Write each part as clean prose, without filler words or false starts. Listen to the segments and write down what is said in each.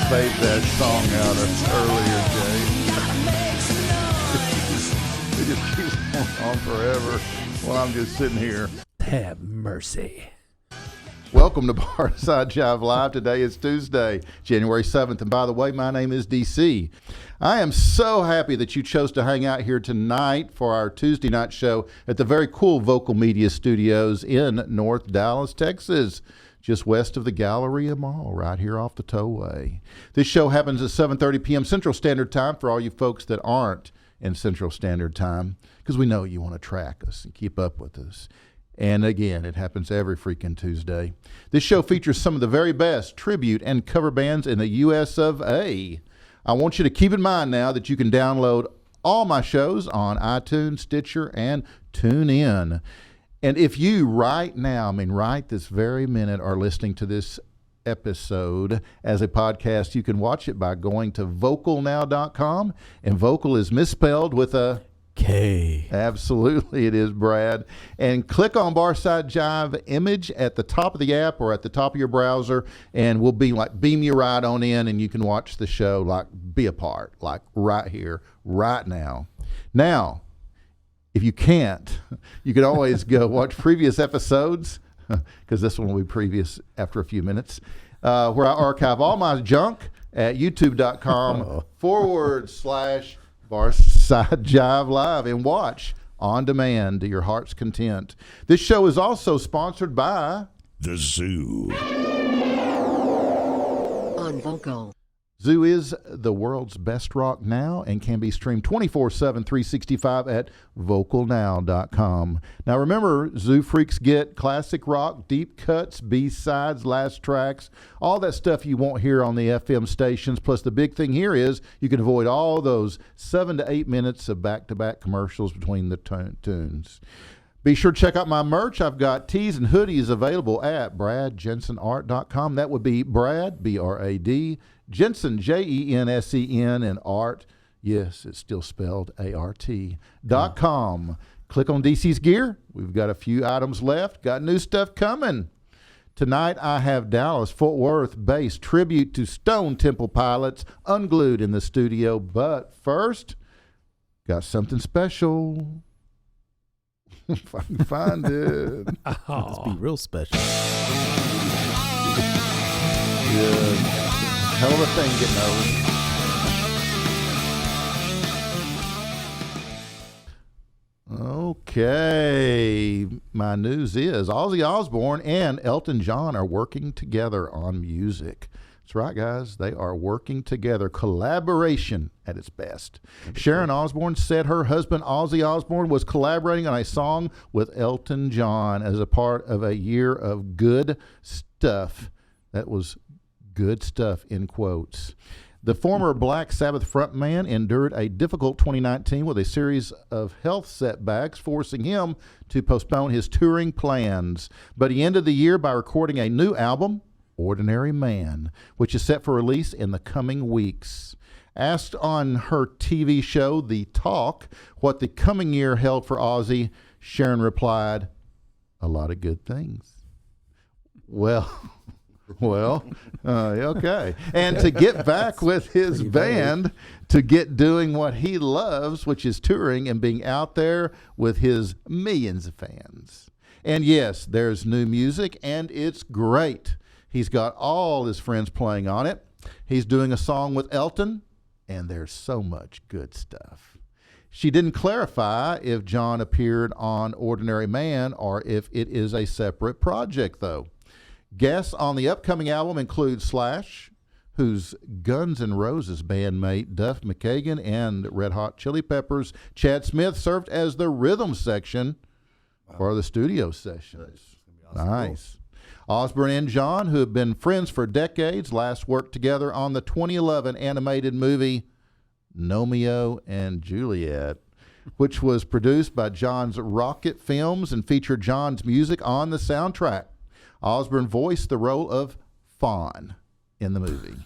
fade that song out earlier, Jay. It just keeps going on forever while I'm just sitting here. Have mercy. Welcome to Barside Jive Live. Today is Tuesday, January 7th. And by the way, my name is DC. I am so happy that you chose to hang out here tonight for our Tuesday night show at the very cool Vocal Media Studios in North Dallas, Texas, just west of the Galleria Mall, right here off the tollway. This show happens at 7:30 p.m. Central Standard Time for all you folks that aren't in Central Standard Time, because we know you want to track us and keep up with us. And again, it happens every freaking Tuesday. This show features some of the very best tribute and cover bands in the US of A. I want you to keep in mind now that you can download all my shows on iTunes, Stitcher, and TuneIn. And if you right now, right this very minute, are listening to this episode as a podcast, you can watch it by going to vocalnow.com. And vocal is misspelled with a K. Absolutely, it is, Brad. And click on Barside Jive image at the top of the app or at the top of your browser, and we'll beam you right on in, and you can watch the show, be a part, right here, right now. Now, if you can't, you can always go watch previous episodes, because this one will be previous after a few minutes, where I archive all my junk at youtube.com/Barside Jive Live and watch on demand to your heart's content. This show is also sponsored by The Zoo. On Vocal. Zoo is the world's best rock now and can be streamed 24/7, 365 at vocalnow.com. Now remember, Zoo freaks get classic rock, deep cuts, B-sides, last tracks, all that stuff you won't hear on the FM stations. Plus the big thing here is you can avoid all those 7 to 8 minutes of back-to-back commercials between the tunes. Be sure to check out my merch. I've got tees and hoodies available at bradjensenart.com. That would be Brad, B-R-A-D, Jensen, J-E-N-S-E-N, and Art, yes, it's still spelled A-R-T.com. Click on DC's gear. We've got a few items left. Got new stuff coming. Tonight I have Dallas-Fort Worth-based tribute to Stone Temple Pilots, Unglued, in the studio. But first, got something special. If I can find it. Must be real special. Yeah. Hell of a thing getting over. Okay. My news is Ozzy Osbourne and Elton John are working together on music. That's right, guys. They are working together. Collaboration at its best. Sharon Osbourne said her husband, Ozzy Osbourne, was collaborating on a song with Elton John as a part of a year of good stuff. That was good stuff, in quotes. The former Black Sabbath frontman endured a difficult 2019 with a series of health setbacks, forcing him to postpone his touring plans. But he ended the year by recording a new album, Ordinary Man, which is set for release in the coming weeks. Asked on her TV show, The Talk, what the coming year held for Ozzy, Sharon replied, a lot of good things. Okay. And to get back with his band, to get doing what he loves, which is touring and being out there with his millions of fans. And yes, there's new music, and it's great. He's got all his friends playing on it. He's doing a song with Elton, and there's so much good stuff. She didn't clarify if John appeared on Ordinary Man or if it is a separate project, though. Guests on the upcoming album include Slash, whose Guns N' Roses bandmate Duff McKagan and Red Hot Chili Peppers Chad Smith served as the rhythm section for the studio sessions. Awesome. Nice. Osbourne and John, who have been friends for decades, last worked together on the 2011 animated movie Romeo and Juliet, which was produced by John's Rocket Films and featured John's music on the soundtrack. Osbourne voiced the role of Fawn in the movie.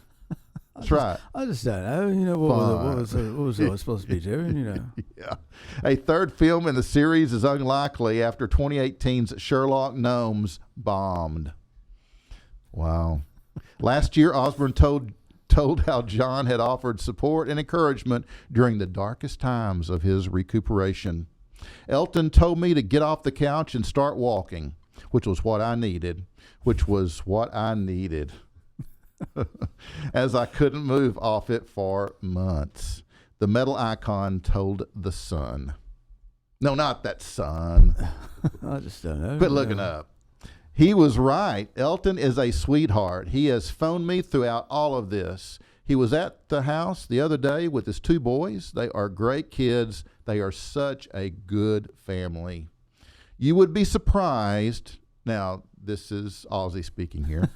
That's right. I just don't know. What was it supposed to be doing? Yeah. A third film in the series is unlikely after 2018's Sherlock Gnomes bombed. Wow. Last year, Osbourne told told how John had offered support and encouragement during the darkest times of his recuperation. Elton told me to get off the couch and start walking, which was what I needed, as I couldn't move off it for months. The metal icon told the Sun. No, not that Sun. I just don't know. Quit looking up. He was right. Elton is a sweetheart. He has phoned me throughout all of this. He was at the house the other day with his 2 boys. They are great kids. They are such a good family. You would be surprised. Now, this is Ozzy speaking here.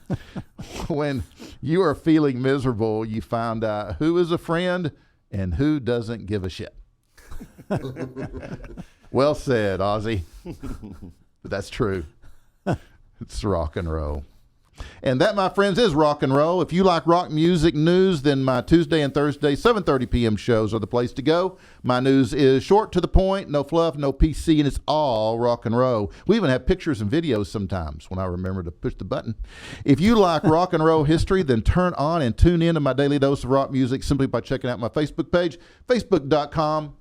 When you are feeling miserable, you find out who is a friend and who doesn't give a shit. Well said, Ozzy. But that's true. It's rock and roll. And that, my friends, is rock and roll. If you like rock music news, then my Tuesday and Thursday 7:30 p.m. shows are the place to go. My news is short, to the point, no fluff, no PC, and it's all rock and roll. We even have pictures and videos sometimes when I remember to push the button. If you like rock and roll history, then turn on and tune in to my daily dose of rock music simply by checking out my Facebook page, facebook.com/.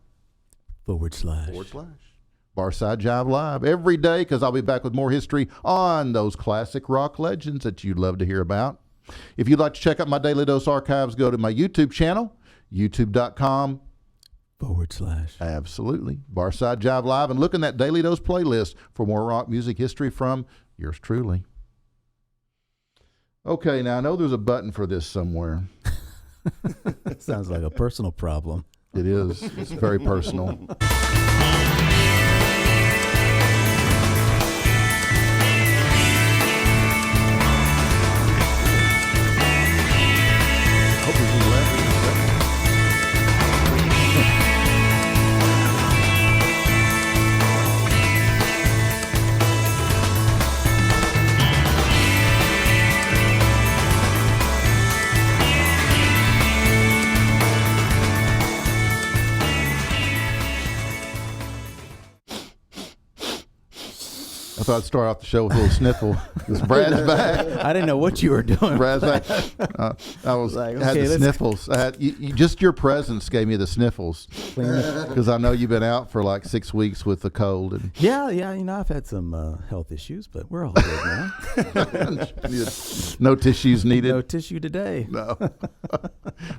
Barside Jive Live every day, because I'll be back with more history on those classic rock legends that you'd love to hear about. If you'd like to check out my Daily Dose archives, go to my YouTube channel, youtube.com/. Absolutely. Barside Jive Live, and look in that Daily Dose playlist for more rock music history from yours truly. Okay, now I know there's a button for this somewhere. Sounds like a personal problem. It is. It's very personal. I thought I'd start off the show with a little sniffle. Because Brad's back. I didn't know what you were doing. Brad's back. I was Like, had okay, the sniffles. I had, just your presence gave me the sniffles. Because I know you've been out for like 6 weeks with the cold. And Yeah, I've had some health issues, but we're all good now. no tissues needed. No tissue today. No.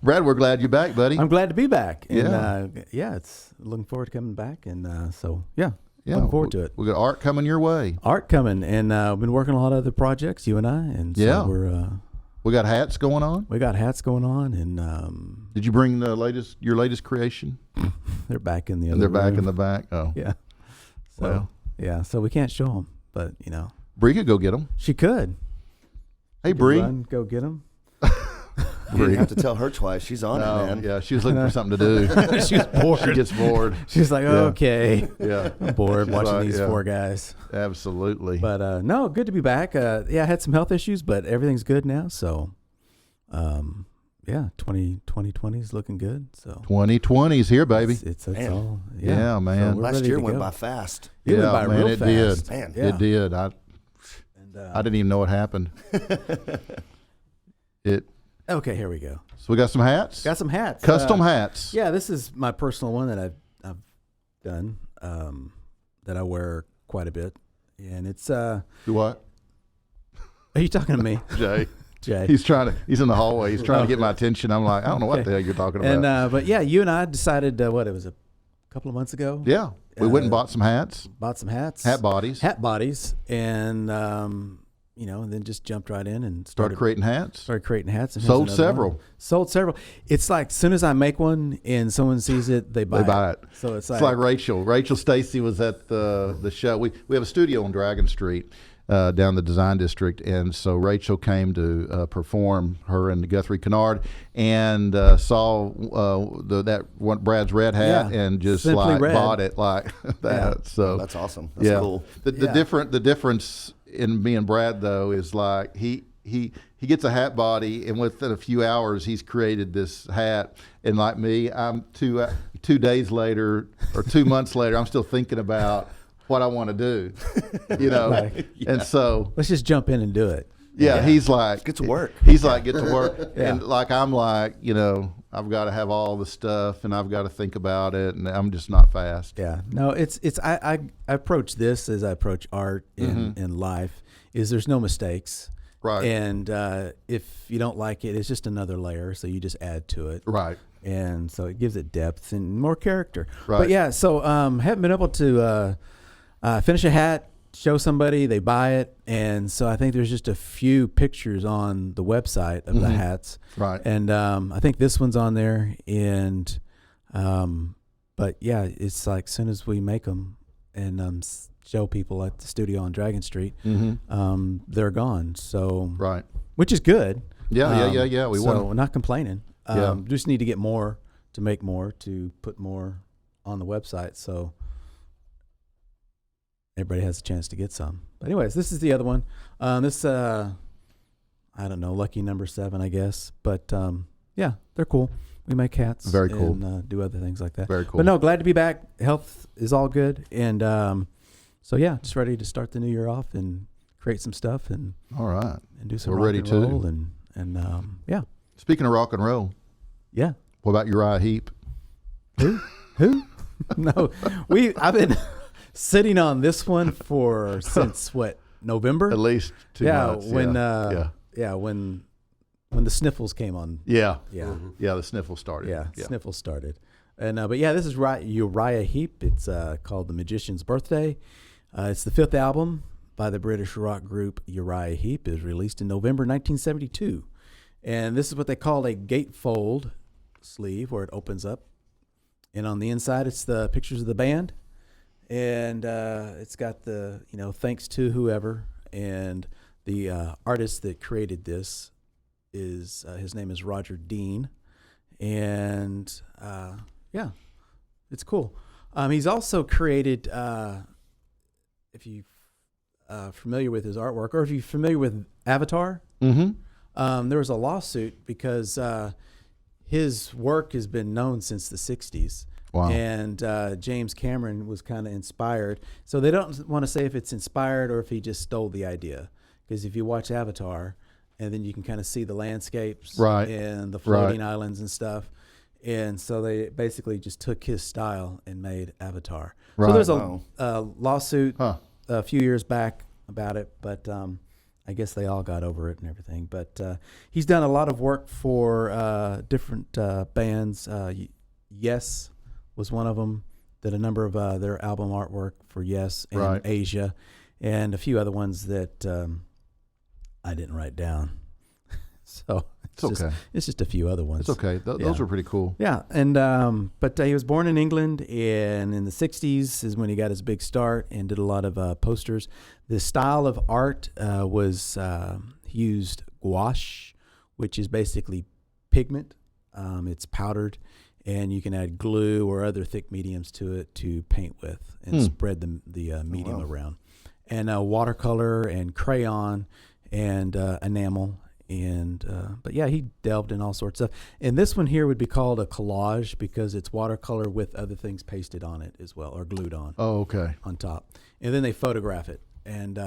Brad, we're glad you're back, buddy. I'm glad to be back. Yeah. And it's looking forward to coming back. And Yeah, looking forward to it. We got art coming your way. Art coming, and we've been working on a lot of other projects, you and I, and so we got hats going on. we got hats going on, and Did you bring your latest creation? they're back in the other They're back room. in the back. Oh, Yeah. So so we can't show them, but Bree could go get them. she could. Hey, Bree. Go get them. You didn't have to tell her twice. She's on it, man. Yeah, she was looking for something to do. She was bored. She gets bored. She's like, okay, Yeah, I'm bored She's watching like, these yeah. 4 guys. Absolutely. But no, good to be back. I had some health issues, but everything's good now. So, 2020 is looking good. So 2020's here, baby. It's Man. all Yeah, man. So we're Last ready year to went go. by fast. It went by man, real it fast. did. Man. Yeah. It did. I didn't even know what happened. Okay, here we go. So we got some hats. Got some hats. Custom hats. Yeah, this is my personal one that I've done that I wear quite a bit, and it's. Do what? Are you talking to me, Jay. Jay? He's in the hallway. He's trying to get my attention. I'm like, I don't know what the hell you're talking about. And but yeah, you and I decided it was a couple of months ago. Yeah. We went and bought some hats. Bought some hats. Hat bodies. And and then just jumped right in and Started creating hats. Started creating hats. And here's Sold another several. one. Sold several. It's like as soon as I make one and someone sees it, they buy it. So it's like Rachel. Rachel Stacy was at the show. We have a studio on Dragon Street down the Design District, and so Rachel came to perform, her and Guthrie Kennard, and saw that one Brad's red hat and just Simply like red. bought it like that. Oh, So that's awesome. That's cool. The difference in me and Brad though is like he gets a hat body, and within a few hours he's created this hat, and like me, I'm 2 days later or 2 months later, I'm still thinking about what I want to do, And so let's just jump in and do it. Yeah, he's like, Get to work. He's like, get to work. Yeah. And like, I'm like, I've got to have all the stuff and I've got to think about it, and I'm just not fast. Yeah. No, I approach this as I approach art in life, is there's no mistakes. Right. And if you don't like it, it's just another layer. So you just add to it. Right. And so it gives it depth and more character. Right. But yeah, so haven't been able to finish a hat, show somebody, they buy it. And so I think there's just a few pictures on the website of the hats. Right. And I think this one's on there. And but yeah, it's like as soon as we make them and show people at the studio on Dragon Street, they're gone. So Right. which is good. Yeah. We So want. we're not complaining. Yeah. Just need to get more, to make more, to put more on the website, so everybody has a chance to get some. But anyways, this is the other one. This I don't know, lucky number 7, I guess. But yeah, they're cool. We make hats. Very cool. And do other things like that. Very cool. But no, glad to be back. Health is all good, and so yeah, just ready to start the new year off and create some stuff and All right. do some We're rock ready and too. roll and yeah. Speaking of rock and roll, Yeah. what about Uriah Heep? Who? No, I've been sitting on this one since what, November? At least 2 months. When yeah. when the sniffles came on. Yeah. Yeah. Yeah, the sniffle started. Yeah, sniffles started. And but yeah, this is Uriah Heep. It's called The Magician's Birthday. It's the 5th album by the British rock group Uriah Heep. It was released in November 1972. And this is what they call a gatefold sleeve, where it opens up. And on the inside, it's the pictures of the band. And it's got the, thanks to whoever. And the artist that created this is, his name is Roger Dean. And yeah, it's cool. He's also created, if you're familiar with his artwork, or if you're familiar with Avatar, there was a lawsuit because his work has been known since the 60s. Wow. And James Cameron was kind of inspired. So they don't want to say if it's inspired or if he just stole the idea. Because if you watch Avatar, and then you can kind of see the landscapes Right. and the floating islands and stuff. And so they basically just took his style and made Avatar. Right. So there's Wow. a lawsuit Huh. a few years back about it, but I guess they all got over it and everything. But he's done a lot of work for different bands. Yes was one of them. Did a number of their album artwork for Yes and Right. Asia, and a few other ones that I didn't write down. So it's just a few other ones. It's okay. Those are pretty cool. Yeah, and but he was born in England, and in the 60s is when he got his big start and did a lot of posters. The style of art was he used gouache, which is basically pigment. It's powdered, and you can add glue or other thick mediums to it to paint with and spread the medium around. And watercolor and crayon and enamel. And but yeah, he delved in all sorts of stuff. And this one here would be called a collage because it's watercolor with other things pasted on it as well, or glued on. Oh, okay. On top, and then they photograph it. And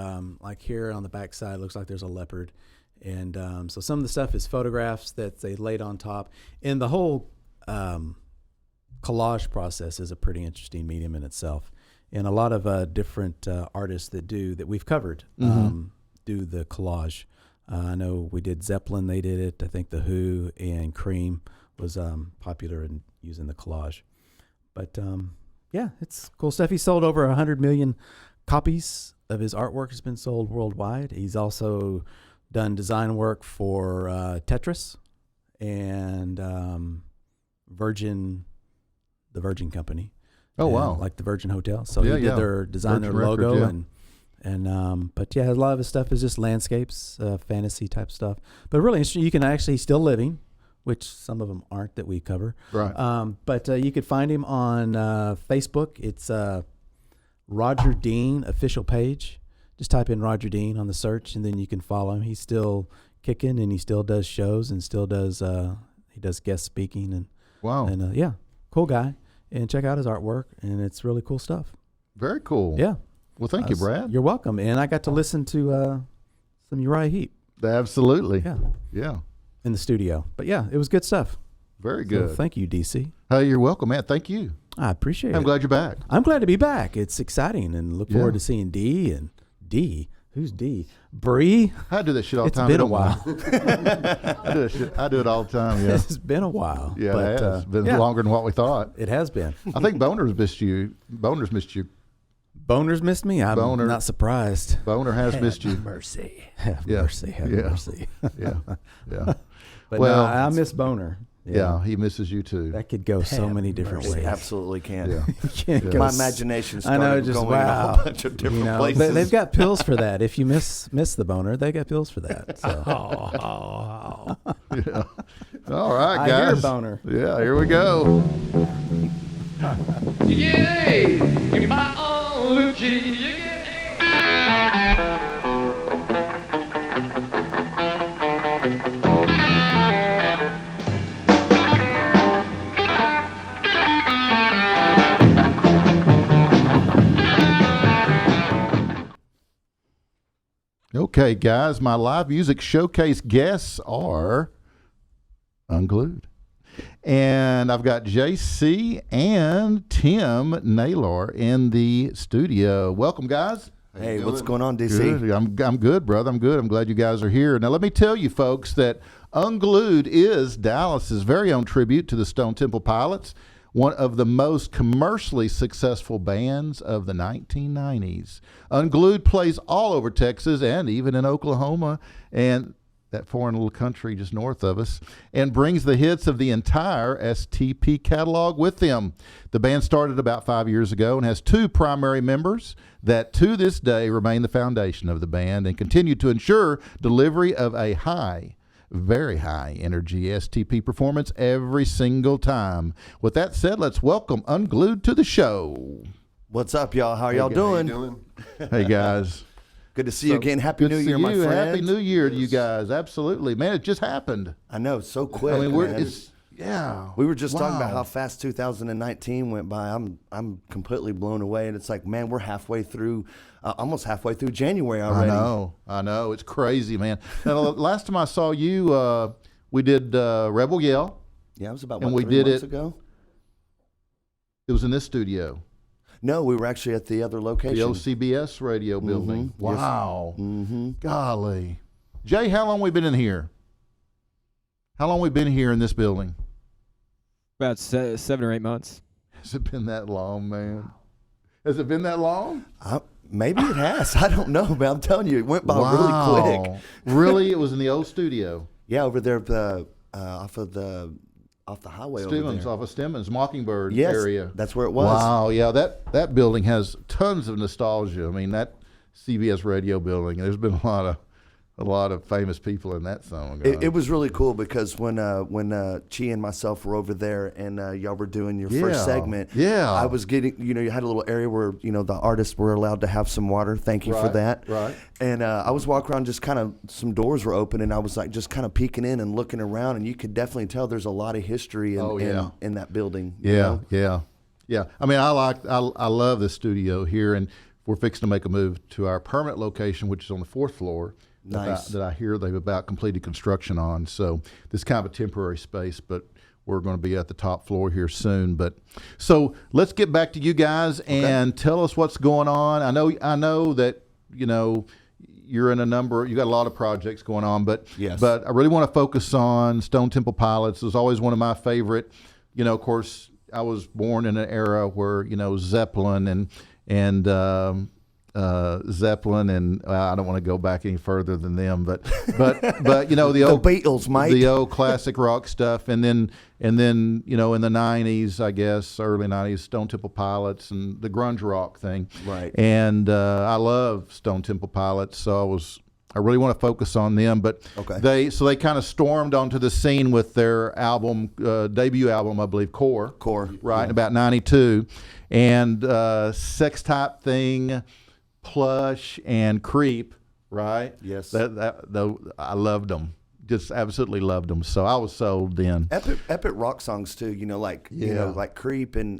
like here on the back side, looks like there's a leopard. And so some of the stuff is photographs that they laid on top. And the whole collage process is a pretty interesting medium in itself. And a lot of different artists that we've covered do the collage. I know we did Zeppelin, they did it. I think The Who and Cream was popular in using the collage. But yeah, it's cool stuff. He sold over 100 million copies of his artwork has been sold worldwide. He's also done design work for Tetris and the Virgin Company. Oh, wow. Like the Virgin Hotel. So Yeah, he did their design, Virgin their logo, Records, and but yeah, a lot of his stuff is just landscapes, fantasy type stuff. But really interesting. You can actually, he's still living, which some of them aren't that we cover. Right. But you could find him on Facebook. It's Roger Dean official page. Just type in Roger Dean on the search, and then you can follow him. He's still kicking, and he still does shows, and still does he does guest speaking, and Wow. and yeah, cool guy. And check out his artwork, and it's really cool stuff. Very cool. Yeah. Well, thank you, Brad. You're welcome. And I got to listen to some Uriah Heep. Absolutely. Yeah, Yeah. in the studio. But yeah, it was good stuff. Very So good. thank you, DC. Hey, you're welcome, man. Thank you. I appreciate it. I'm glad you're back. I'm glad to be back. It's exciting, and look Yeah. forward to seeing D and D. Who's D? Bree. I do that shit all the It's time. been It a don't while. matter. I do that shit. I do it all the time. Yeah. It's been a while. Yeah, but, it has. Been yeah, longer than what we thought. it has been. I think Boner's missed you. Boner's missed you. Boners missed me. I'm Boner. not surprised. Boner has missed you. Mercy. Have Yeah. mercy. Have Yeah. mercy. Yeah. Yeah. But Well, no, I miss Boner. Yeah. He misses you too. That could go so many different It ways. absolutely can. Yeah. You can't Yeah. go My s- imagination I started know, just going wow. in a bunch of different places. They've got pills for that. If you miss the boner, they got pills for that. So. Yeah. All right, I guys. hear boner. Yeah, here we go. Okay, guys, my live music showcase guests are Unglued. And I've got JC and Tim Naylor in the studio. Welcome, guys. Hey, what's going on, DC? Good. I'm good, brother. I'm good. I'm glad you guys are here. Now, let me tell you, folks, that Unglued is Dallas's very own tribute to the Stone Temple Pilots, one of the most commercially successful bands of the 1990s. Unglued plays all over Texas and even in Oklahoma and that foreign little country just north of us, and brings the hits of the entire STP catalog with them. The band started about 5 years ago and has two primary members that to this day remain the foundation of the band and continue to ensure delivery of a high, very high energy STP performance every single time. With that said, let's welcome Unglued to the show. What's up, y'all? How are y'all doing? Hey, guys. Good to see you again. Happy Good New to see Year, my you. friend. Happy New Year to you guys. Absolutely. Man, it just happened. I know, so quick. I mean, man. yeah. We were just talking about Wow. how fast 2019 went by. I'm completely blown away, and it's like, man, we're halfway through, almost halfway through January already. I know. It's crazy, man. Now, last time I saw you, we did Rebel Yell. Yeah, it was about And what, we 3 did months it- ago. It was in this studio, No, we were actually at the other the location. OCBS radio building. Mhm. Yes. Wow. Mm-hmm. Golly. Jay, how long we been in here? How long we been here in this building? About 7 or 8 months. Has it been that long, man? Has it been that long? Maybe it has. I don't know, but I'm telling you, it went by really quick. Really? It was in the old studio. Yeah, over there, off the highway over Stevens, there. off of Stevens, Mockingbird Yes, area. that's where it was. Wow, yeah, that building has tons of nostalgia. I mean, that CBS radio building. There's been a lot of famous people in that song. It was really cool because when Chi and myself were over there and y'all were doing your first segment, I was getting, you had a little area where, the artists were allowed to have some water. Thank you for that. Right. And I was walking around, just kind of, some doors were open, and I was like just kind of peeking in and looking around, and you could definitely tell there's a lot of history in that building. you know? Yeah. I mean, I love this studio here, and we're fixing to make a move to our permanent location, which is on the 4th floor. Nice. That I hear they've about completed construction on. So this is kind of a temporary space, but we're going to be at the top floor here soon. But so let's get back to you guys and tell us what's going on. I know that you're in you got a lot of projects going on, but Yes. but I really want to focus on Stone Temple Pilots. It was always one of my favorite. Of course, I was born in an era where Zeppelin and Zeppelin and I don't want to go back any further than them, but the old Beatles, Mike. the old classic rock stuff, and then in the 90s, I guess early 90s, Stone Temple Pilots and the grunge rock thing, Right. And I love Stone Temple Pilots, so I really want to focus on them, but Okay. they kind of stormed onto the scene with their album, debut album, I believe, Core, right, in about 92, and Sex Type Thing, Plush, and Creep, right? Yes. I loved them, just absolutely loved them. So I was sold then. Epic rock songs too. Like Creep and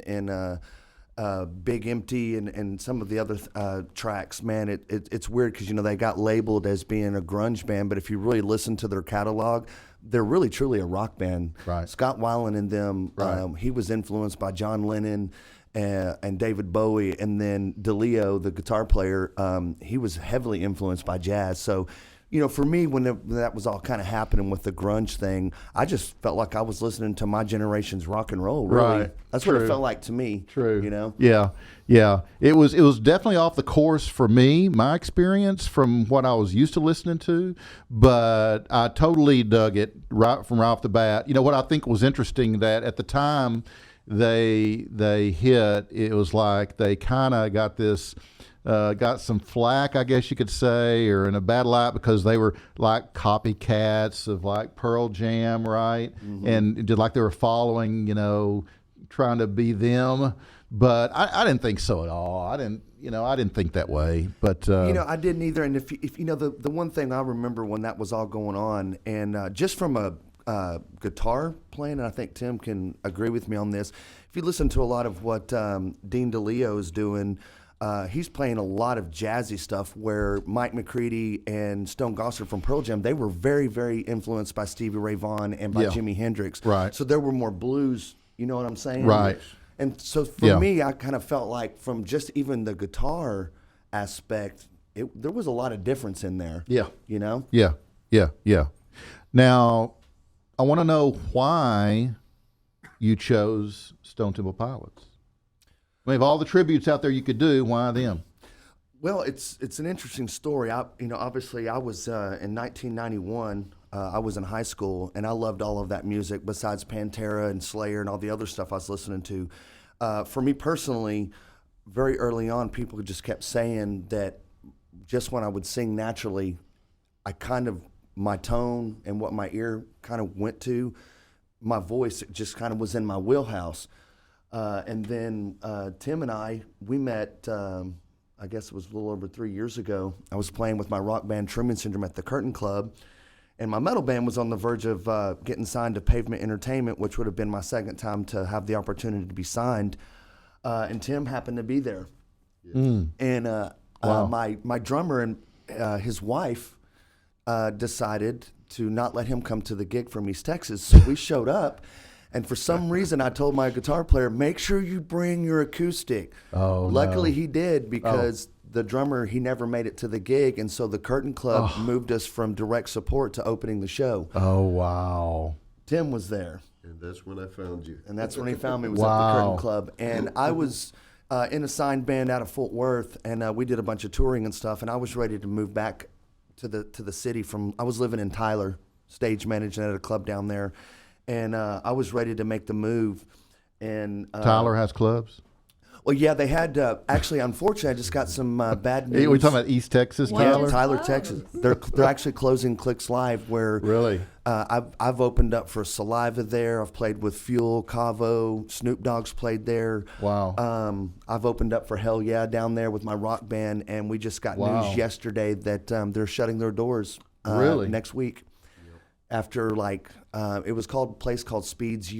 Big Empty and some of the other tracks, man, it's weird because, they got labeled as being a grunge band, but if you really listen to their catalog, they're really truly a rock band. Right. Scott Weiland and them, he was influenced by John Lennon and David Bowie, and then DeLeo, the guitar player, he was heavily influenced by jazz. So, for me, when that was all kind of happening with the grunge thing, I just felt like I was listening to my generation's rock and roll. Really, right? That's True. what it felt like to me. True. Yeah. It was definitely off the course for me, my experience from what I was used to listening to, but I totally dug it right off the bat. What I think was interesting that at the time they hit, it was like they kind of got this. Got some flack, I guess you could say, or in a bad light because they were like copycats of like Pearl Jam, right? Mm-hmm. And did like they were following, trying to be them. But I didn't think so at all. I didn't think that way. But I didn't either. And if the one thing I remember when that was all going on, and just from a guitar playing, and I think Tim can agree with me on this. If you listen to a lot of what Dean DeLeo is doing. He's playing a lot of jazzy stuff where Mike McCready and Stone Gossard from Pearl Jam, they were very, very influenced by Stevie Ray Vaughan and by Jimi Hendrix. Right. So there were more blues, you know what I'm saying? Right. And so for me, I kind of felt like from just even the guitar aspect, there was a lot of difference in there. Yeah. Yeah. Now, I want to know why you chose Stone Temple Pilots. I mean, of all the tributes out there you could do, why them? Well, it's an interesting story. Obviously, I was in 1991. I was in high school, and I loved all of that music besides Pantera and Slayer and all the other stuff I was listening to. For me personally, very early on, people just kept saying that just when I would sing naturally, my tone and what my ear kind of went to, my voice just kind of was in my wheelhouse. And then Tim and we met, I guess it was a little over 3 years ago. I was playing with my rock band Truman Syndrome at the Curtain Club, and my metal band was on the verge of getting signed to Pavement Entertainment, which would have been my second time to have the opportunity to be signed. And Tim happened to be there. And my drummer and his wife decided to not let him come to the gig from East Texas, so we showed up. And for some reason, I told my guitar player, make sure you bring your acoustic. Luckily, he did because the drummer, he never made it to the gig. And so the Curtain Club moved us from direct support to opening the show. Oh, wow. Tim was there. And that's when I found you. And that's when he found me, was at the Curtain Club. And I was in a signed band out of Fort Worth, and we did a bunch of touring and stuff. And I was ready to move back to the city I was living in Tyler, stage managing at a club down there. And I was ready to make the move. And Tyler has clubs? Well, yeah, they had, actually, unfortunately, I just got some bad news. Are we talking about East Texas, Tyler? Yeah, Tyler, Texas. They're actually closing Clicks Live, where really I've opened up for Saliva there. I've played with Fuel, Cavo, Snoop Dogg's played there. Wow. I've opened up for Hell Yeah down there with my rock band, and we just got news yesterday that they're shutting their doors next week. After it was called a place called Speeds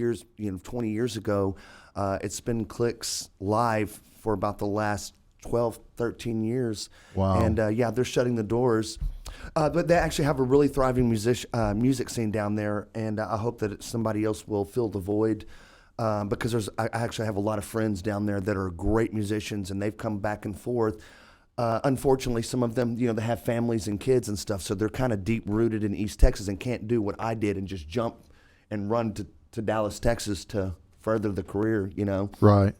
20 years ago. It's been Clicks Live for about the last 12, 13 years. Wow. And they're shutting the doors. But they actually have a really thriving music scene down there. And I hope that somebody else will fill the void. Because I actually have a lot of friends down there that are great musicians, and they've come back and forth. Unfortunately, some of them, they have families and kids and stuff, so they're kind of deep-rooted in East Texas and can't do what I did and just jump and run to Dallas, Texas to further the career, Right.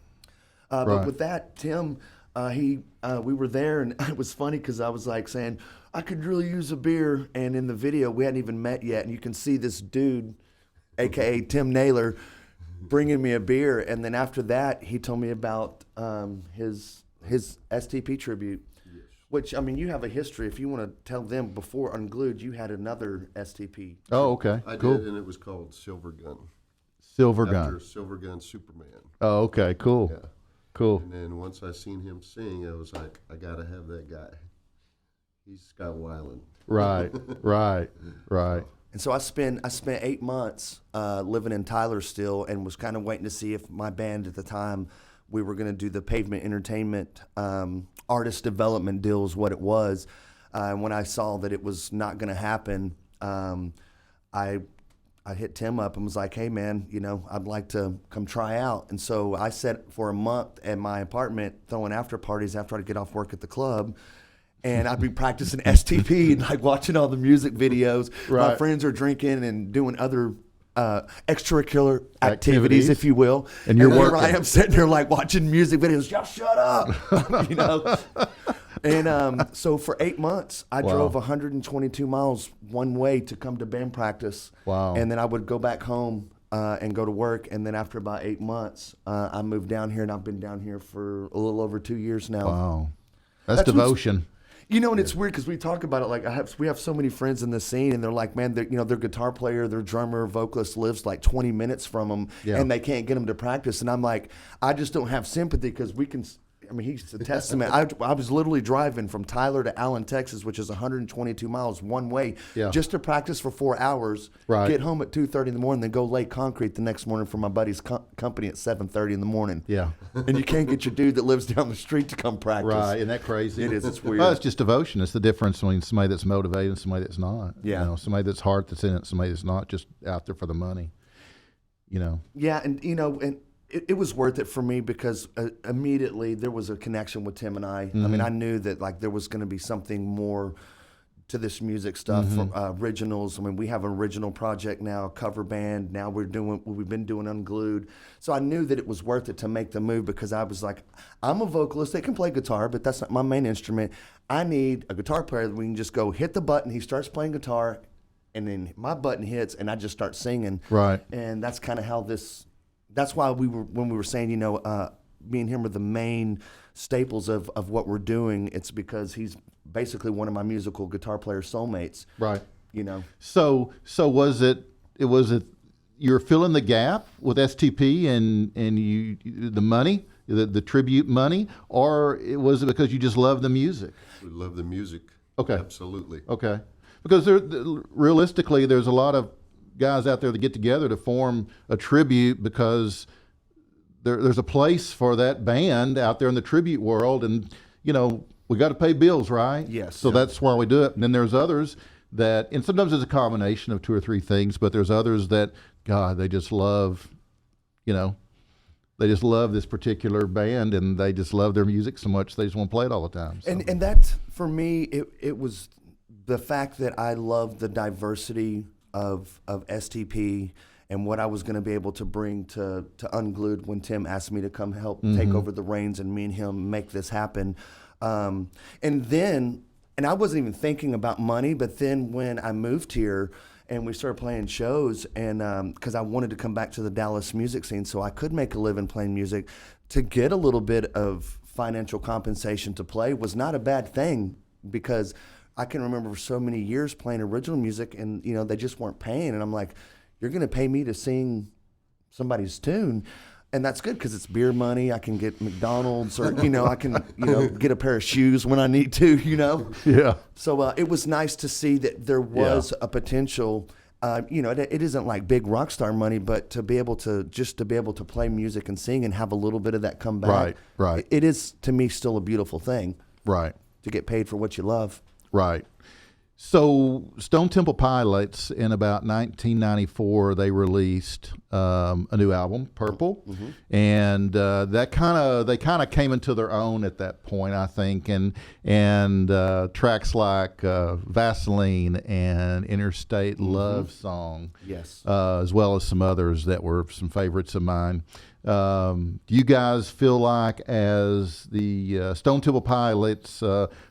But with that, Tim, we were there, and it was funny because I was saying, I could really use a beer, and in the video, we hadn't even met yet, and you can see this dude, a.k.a. Tim Naylor, bringing me a beer, and then after that, he told me about his STP tribute. Which, you have a history. If you want to tell them, before Unglued, you had another STP. Oh, okay. I cool. did, and it was called Silver Gun. Silver After Gun. Silver Gun Superman. Oh, okay. Cool. Yeah. Cool. And then once I seen him sing, I was like, I got to have that guy. He's Scott Weiland. Right. And so I spent 8 months living in Tyler still, and was kind of waiting to see if my band at the time we were going to do the Pavement Entertainment artist development deal is what it was. And when I saw that it was not going to happen, I hit Tim up and was like, hey, man, I'd like to come try out. And so I sat for a month at my apartment throwing after parties after I'd get off work at the club. And I'd be practicing STP and like watching all the music videos. Right. My friends are drinking and doing other extracurricular activities, if you will. And you're here working. I am sitting there like watching music videos. Y'all shut up, And so for 8 months, I drove 122 miles one way to come to band practice. Wow. And then I would go back home and go to work. And then after about 8 months, I moved down here, and I've been down here for a little over 2 years now. Wow. That's devotion. And it's weird because we talk about it like we have so many friends in the scene, and they're like, man, their guitar player, their drummer, vocalist lives like 20 minutes from them, and they can't get them to practice. And I'm like, I just don't have sympathy because we can. I mean, he's a testament. I was literally driving from Tyler to Allen, Texas, which is 122 miles one way, just to practice for 4 hours, get home at 2:30 in the morning, then go lay concrete the next morning for my buddy's company at 7:30 in the morning. Yeah. And you can't get your dude that lives down the street to come practice. Right. Isn't that crazy? It is. It's weird. Well, it's just devotion. It's the difference between somebody that's motivated and somebody that's not. Yeah. Somebody that's heart that's in it, somebody that's not just out there for the money. Yeah, and it was worth it for me because immediately there was a connection with Tim and I. Mm-hmm. I mean, I knew that like there was going to be something more to this music stuff. Mm-hmm. From originals. I mean, we have an original project now, a cover band. Now we've been doing Unglued. So I knew that it was worth it to make the move because I was like, I'm a vocalist that can play guitar, but that's not my main instrument. I need a guitar player that we can just go hit the button. He starts playing guitar, and then my button hits, and I just start singing. Right. And that's kind of how this. That's why when we were saying, me and him are the main staples of what we're doing. It's because he's basically one of my musical guitar player soulmates. Right. So was it you're filling the gap with STP and you the money, the tribute money, or was it because you just love the music? We love the music. Okay. Absolutely. Okay. Because realistically, there's a lot of guys out there that get together to form a tribute because there's a place for that band out there in the tribute world, and we got to pay bills, right? Yes. So that's why we do it. And then there's others that, and sometimes it's a combination of two or three things, but there's others that, God, they just love, they just love this particular band, and they just love their music so much they just want to play it all the time. So. And that for me, it was the fact that I love the diversity of STP and what I was going to be able to bring to Unglued when Tim asked me to come help take over the reins and me and him make this happen. And I wasn't even thinking about money, but then when I moved here and we started playing shows, and because I wanted to come back to the Dallas music scene so I could make a living playing music, to get a little bit of financial compensation to play was not a bad thing, because I can remember for so many years playing original music and, they just weren't paying. And I'm like, you're going to pay me to sing somebody's tune. And that's good because it's beer money. I can get McDonald's, or, I can, get a pair of shoes when I need to, Yeah. So it was nice to see that there was a potential, it isn't like big rock star money, but to be able to play music and sing and have a little bit of that come back. Right. It is, to me, still a beautiful thing. Right. To get paid for what you love. Right. So Stone Temple Pilots, in about 1994, they released a new album, Purple, and they kind of came into their own at that point, I think, and tracks like Vaseline and Interstate Love Song, yes, as well as some others that were some favorites of mine. Do you guys feel like, as the Stone Temple Pilots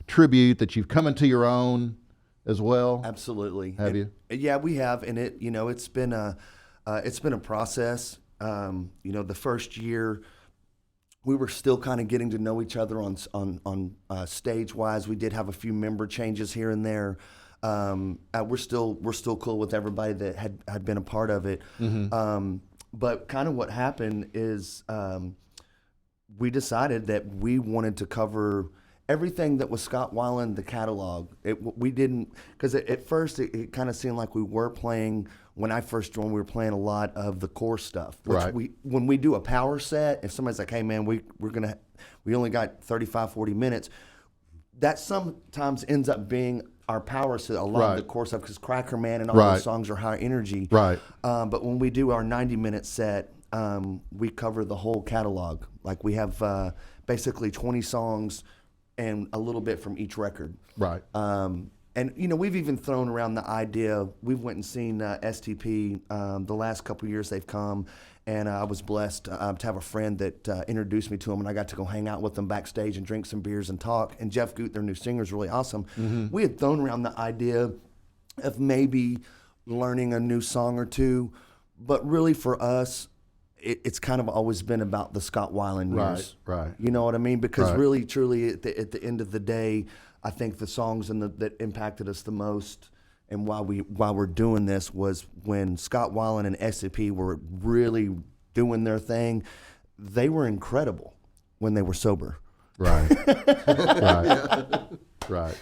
tribute, that you've come into your own as well? Absolutely. Have you? Yeah, we have, and it's been a process. The first year we were still kind of getting to know each other on stage wise. We did have a few member changes here and there. We're still cool with everybody that had been a part of it. But kind of what happened is we decided that we wanted to cover everything that was Scott Weiland, the catalog. We didn't, because at first it kind of seemed like we were playing when I first joined, we were playing a lot of the core stuff. Which Right. when we do a power set, if somebody's like, hey man, we only got 35, 40 minutes, that sometimes ends up being our power set, a lot of the core stuff, because Cracker Man and all those songs are high energy. Right. But when we do our 90-minute set, we cover the whole catalog. Like we have basically 20 songs and a little bit from each record. Right. And we've even thrown around the idea. We've went and seen STP the last couple of years they've come, and I was blessed to have a friend that introduced me to them, and I got to go hang out with them backstage and drink some beers and talk. And Jeff Goot, their new singer, is really awesome. Mm-hmm. We had thrown around the idea of maybe learning a new song or two, but really for us, it's kind of always been about the Scott Weiland years. Right. You know what I mean? Because really, truly, at the end of the day, I think the songs that impacted us the most, and while we're doing this, was when Scott Weiland and SCP were really doing their thing. They were incredible when they were sober. Right. Right.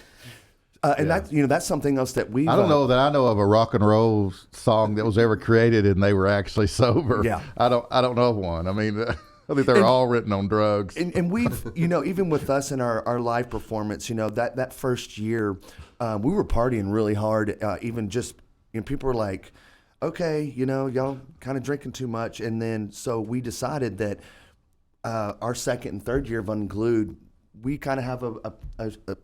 And that's something else that we. I don't know that I know of a rock and roll song that was ever created and they were actually sober. Yeah. I don't know of one. I mean, I think they're all written on drugs. And we've, even with us in our live performance, that first year, we were partying really hard. Even just, people were like, okay, y'all kind of drinking too much. And then, so we decided that our second and third year of Unglued, we kind of have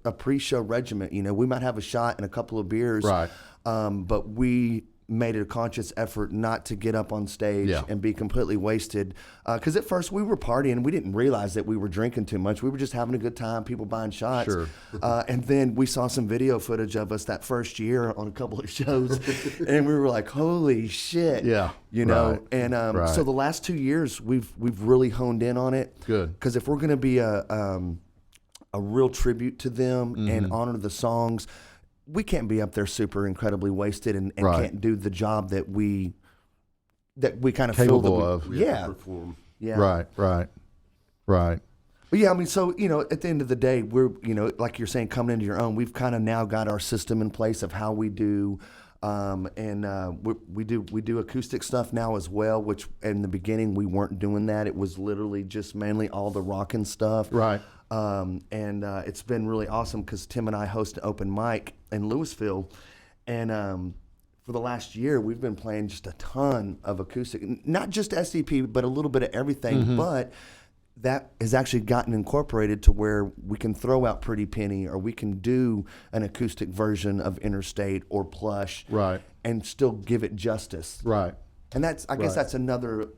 a pre-show regiment. We might have a shot and a couple of beers. Right. But we made it a conscious effort not to get up on stage and be completely wasted. Because at first we were partying and we didn't realize that we were drinking too much. We were just having a good time, people buying shots. Sure. And then we saw some video footage of us that first year on a couple of shows. And we were like, holy shit. Yeah. Right. And so the last 2 years we've really honed in on it. Good. Because if we're going to be a real tribute to them and honor the songs, we can't be up there super incredibly wasted and can't do the job that we kind of feel Capable of. We have to perform. Yeah. Right. But yeah, I mean, so, at the end of the day, we're, like you're saying, coming into your own, we've kind of now got our system in place of how we do, we do acoustic stuff now as well, which in the beginning we weren't doing that. It was literally just mainly all the rockin' stuff. Right. And it's been really awesome because Tim and I host an open mic in Louisville, and for the last year we've been playing just a ton of acoustic, not just SCP, but a little bit of everything. But that has actually gotten incorporated to where we can throw out Pretty Penny, or we can do an acoustic version of Interstate or Plush, Right. and still give it justice. Right. And that's, I guess that's another,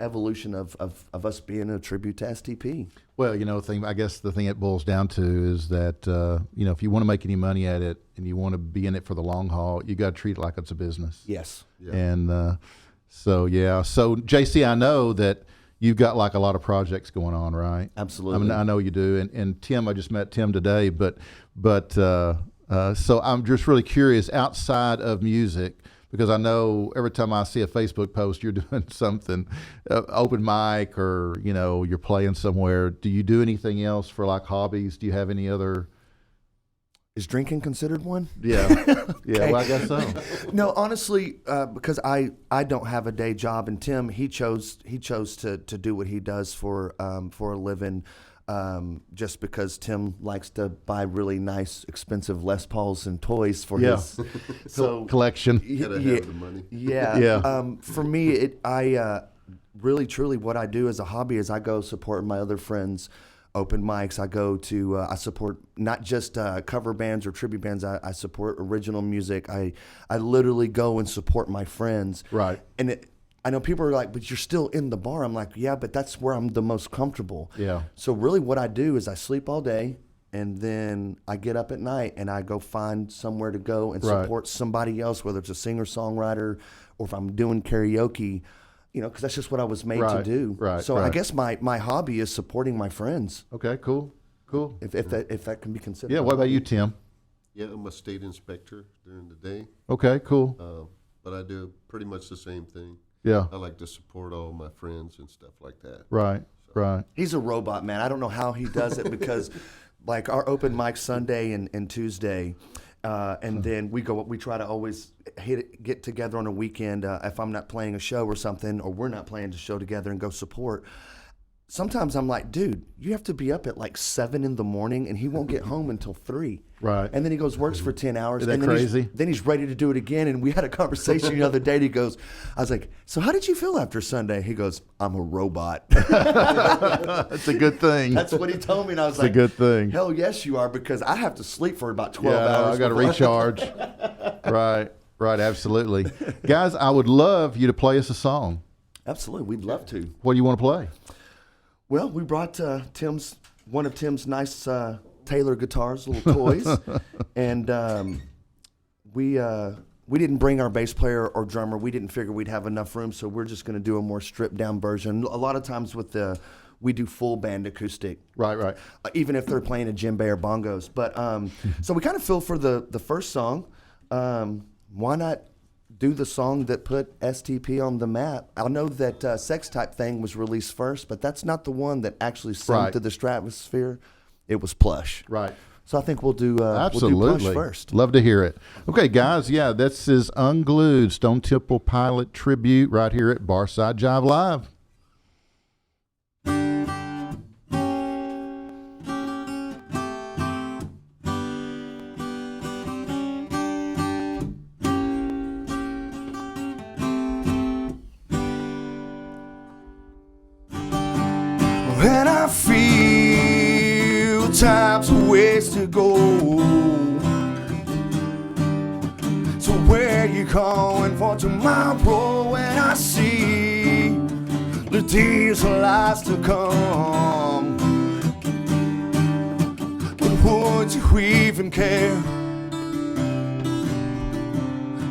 evolution of us being a tribute to STP. Well, I guess the thing it boils down to is that, if you want to make any money at it and you want to be in it for the long haul, you got to treat it like it's a business. Yes. Yeah. And so JC, I know that you've got like a lot of projects going on, right? Absolutely. I mean, I know you do. And Tim, I just met Tim today, but so I'm just really curious, outside of music, because I know every time I see a Facebook post, you're doing something, open mic, or, you're playing somewhere. Do you do anything else for like hobbies? Do you have any other? Is drinking considered one? Yeah. Yeah, well, I guess so. No, honestly, because I don't have a day job, and Tim, he chose to do what he does for a living. Just because Tim likes to buy really nice, expensive Les Pauls and toys for his collection. Gotta have the money. Yeah. Yeah. For me, I really, truly, what I do as a hobby is I go support my other friends' open mics. I go to, I support not just cover bands or tribute bands. I support original music. I literally go and support my friends. Right. And I know people are like, but you're still in the bar. I'm like, yeah, but that's where I'm the most comfortable. Yeah. So really what I do is I sleep all day, and then I get up at night and I go find somewhere to go and support somebody else, whether it's a singer-songwriter or if I'm doing karaoke, because that's just what I was made to do. Right. So I guess my hobby is supporting my friends. Okay, cool. If that can be considered. Yeah, what about you, Tim? Yeah, I'm a state inspector during the day, Okay, cool. but I do pretty much the same thing. Yeah. I like to support all my friends and stuff like that. Right. He's a robot, man. I don't know how he does it because like our open mic Sunday and Tuesday, And then we try to always get together on a weekend if I'm not playing a show or something, or we're not playing a show together, and go support. Sometimes I'm like, dude, you have to be up at like 7 in the morning, and he won't get home until 3. Right. And then he works for 10 hours. Is that and then crazy? Then he's ready to do it again. And we had a conversation the other day. And he goes, I was like, so how did you feel after Sunday? He goes, I'm a robot. That's a good thing. That's what he told me. And I was It's like, a good thing. Hell yes, you are, because I have to sleep for about 12 hours. I got to recharge. Right, absolutely. Guys, I would love you to play us a song. Absolutely. We'd love to. What do you want to play? Well, we brought one of Tim's nice Taylor guitars, little toys, and we didn't bring our bass player or drummer. We didn't figure we'd have enough room, so we're just going to do a more stripped down version. A lot of times we do full band acoustic. Right. Even if they're playing a djembe or bongos. But so we kind of feel for the first song. Why not do the song that put STP on the map? I know that Sex Type Thing was released first, but that's not the one that actually sent to the stratosphere. It was Plush. Right. So I think we'll do Absolutely. Plush first. Love to hear it. Okay, guys, this is Unglued, Stone Temple Pilot tribute right here at Barside Jive Live. When I feel time's a ways to go, so where you going for tomorrow? When I see the days of lies to come, but would you even care?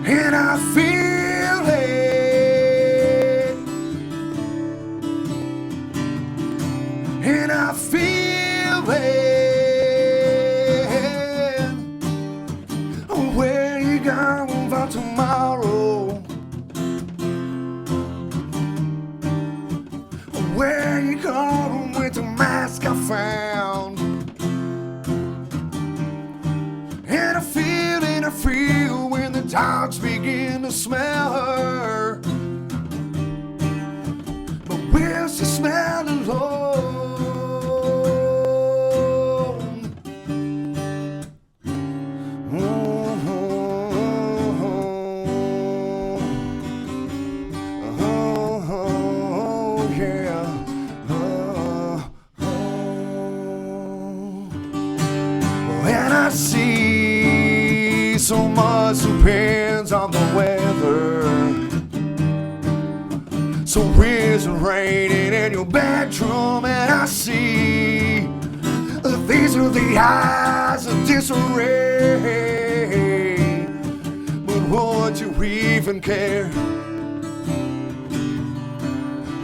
And I feel it. And I feel it. Where you going for tomorrow? Where you going with the mask I found? And I feel when the dogs begin to smell her. But will she smell alone? See, so much depends on the weather. So is it raining in your bedroom? And I see these are the eyes of disarray. But would you even care?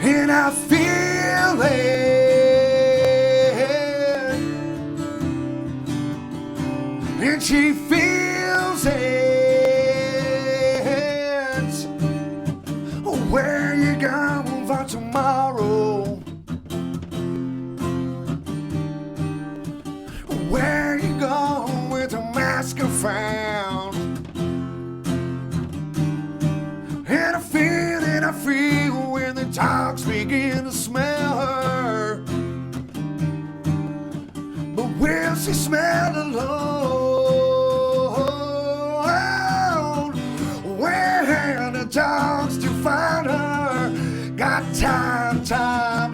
And I feel it. And she feels it. Where you going for tomorrow? Where you going with the mask I found? And I feel when the dogs begin to smell her. But will she smell alone? Where the dogs to find her? Got time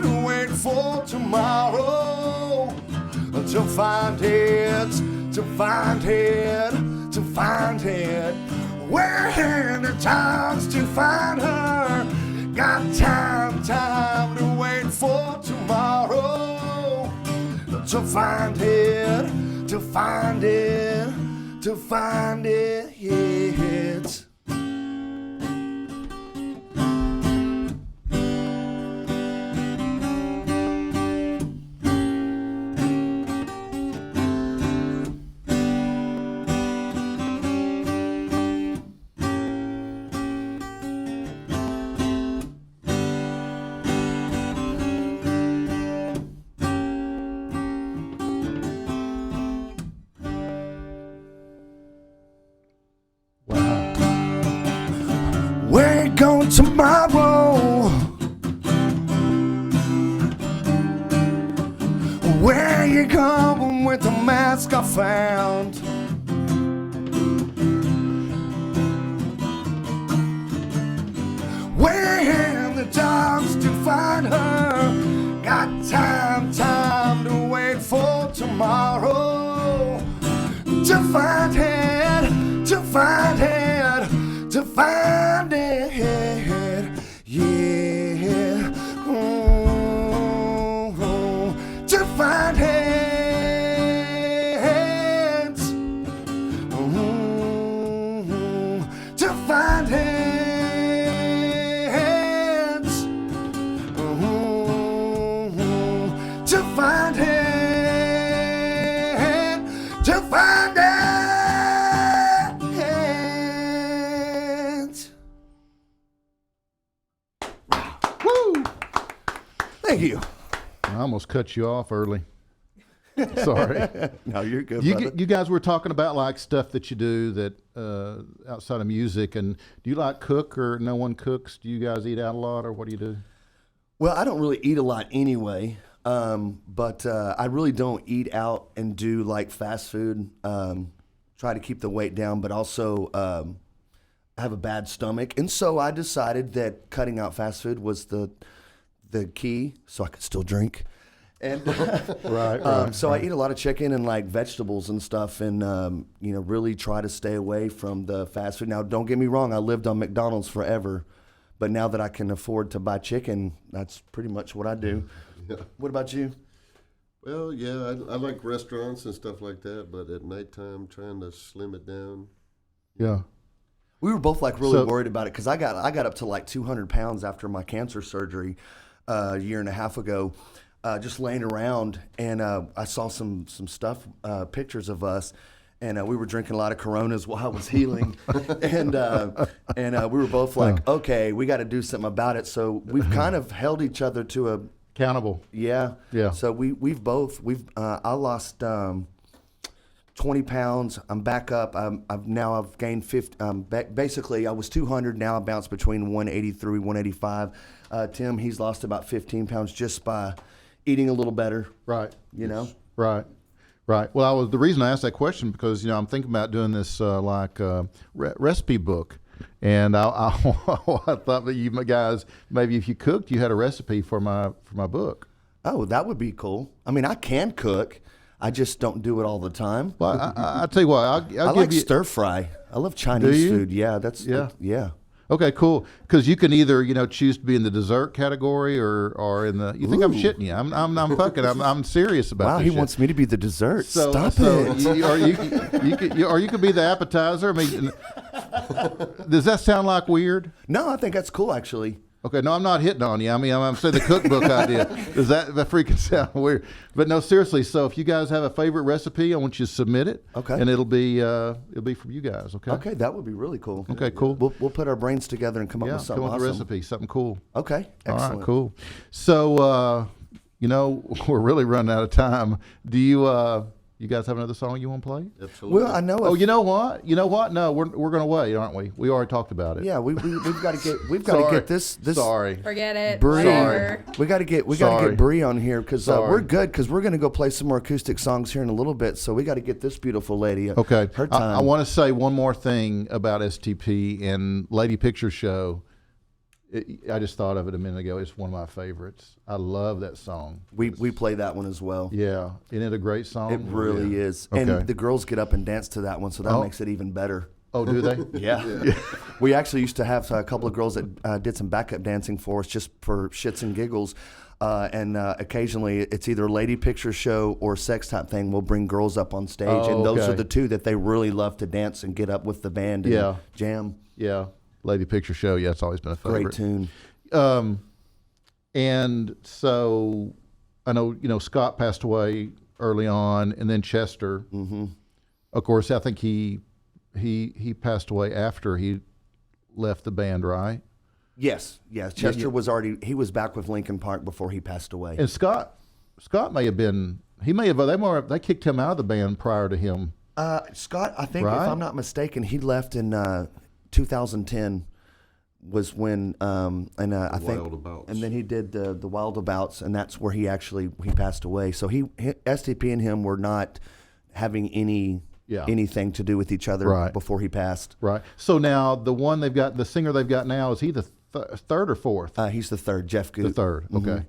to wait for tomorrow. To find it. Where the dogs to find her? Got time to wait for tomorrow. To find it, yes. he come with the mask I found. When the dogs to find her, got time to wait for tomorrow. To find it, to find it, to find it, yeah. To find it, to find it. To find it, to find it. Woo! Thank you. I almost cut you off early. Sorry. No, you're good, You, brother. you guys were talking about like stuff that you do that outside of music, and do you like cook or no one cooks? Do you guys eat out a lot, or what do you do? Well, I don't really eat a lot anyway, but I really don't eat out and do like fast food. Try to keep the weight down, but also I have a bad stomach, and so I decided that cutting out fast food was the key, so I could still drink. And so I eat a lot of chicken and like vegetables and stuff, and really try to stay away from the fast food. Now, don't get me wrong, I lived on McDonald's forever, but now that I can afford to buy chicken, that's pretty much what I do. Yeah. What about you? Well, yeah, I like restaurants and stuff like that, but at nighttime, trying to slim it down. Yeah. We were both like really So- worried about it because I got up to like 200 pounds after my cancer surgery a year and a half ago, just laying around, and I saw some stuff, pictures of us, and we were drinking a lot of Coronas while I was healing, and we were both like, okay, we got to do something about it. So we've kind of held each other to a Accountable. yeah. So I lost 20 pounds. I'm back up. I've gained 50. Basically, I was 200. Now I bounce between 183, 185. Tim, he's lost about 15 pounds just by eating a little better. Right. You know. Right. Well, the reason I asked that question because I'm thinking about doing this recipe book, and I thought that you guys maybe if you cooked, you had a recipe for my book. Oh, that would be cool. I mean, I can cook. I just don't do it all the time. Well, I'll tell you what. I'll I give like you. stir fry. I love Chinese you? food. Yeah, that's Yeah. yeah. Okay, cool. Because you can either choose to be in the dessert category or in the. You think I'm Ooh. shitting you? I'm fucking. I'm serious about Wow, this he shit. wants me to be the dessert. So, Stop so it. you could be the appetizer. I mean, does that sound like weird? No, I think that's cool actually. Okay, no, I'm not hitting on you. I mean, I'm saying the cookbook idea. Does that freaking sound weird? But no, seriously. So if you guys have a favorite recipe, I want you to submit it. Okay. And it'll be from you guys. Okay. Okay, that would be really cool. Okay, cool. We'll put our brains together and come up Yeah, with something come up with a awesome. recipe, something cool. Okay, excellent. All right, cool. So, we're really running out of time. Do you guys have another song you want to play? Absolutely. Well, I know. Oh, you know what? No, we're going to wait, aren't we? We already talked about it. Yeah, we've got to get Sorry. get this. Sorry. Forget it. Bree. Whatever. We got to get Sorry. Bree on here because Sorry. we're good because we're going to go play some more acoustic songs here in a little bit. So we got to get this beautiful lady. Okay. her time. I want to say one more thing about STP and Lady Picture Show. I just thought of it a minute ago. It's one of my favorites. I love that song. we play that one as well. Yeah. Isn't it a great song? It really is, Okay. and the girls get up and dance to that one, so that Oh. makes it even better. Oh, do they? Yeah. We actually used to have a couple of girls that did some backup dancing for us just for shits and giggles. And occasionally it's either Lady Picture Show or Sex Type Thing. We'll bring girls up on stage, Oh, and those okay. are the two that they really love to dance and get up with the band and Yeah. jam. Yeah. Lady Picture Show. Yeah, it's always been a favorite. Great tune. And so I know, Scott passed away early on, and then Chester. Mm-hmm. Of course, I think he passed away after he left the band, right? Yes. Chester was back with Linkin Park before he passed away. And Scott may have been. They kicked him out of the band prior to him. Scott, I think Right? if I'm not mistaken, he left in 2010 was when I think Wildabouts. and then he did the Wildabouts, and that's where he passed away. So STP and him were not having anything to do with each other before he passed. Right. So now the singer they've got now, is he the third or fourth? He's the third, Jeff Goot. The third. Okay. Mm-hmm.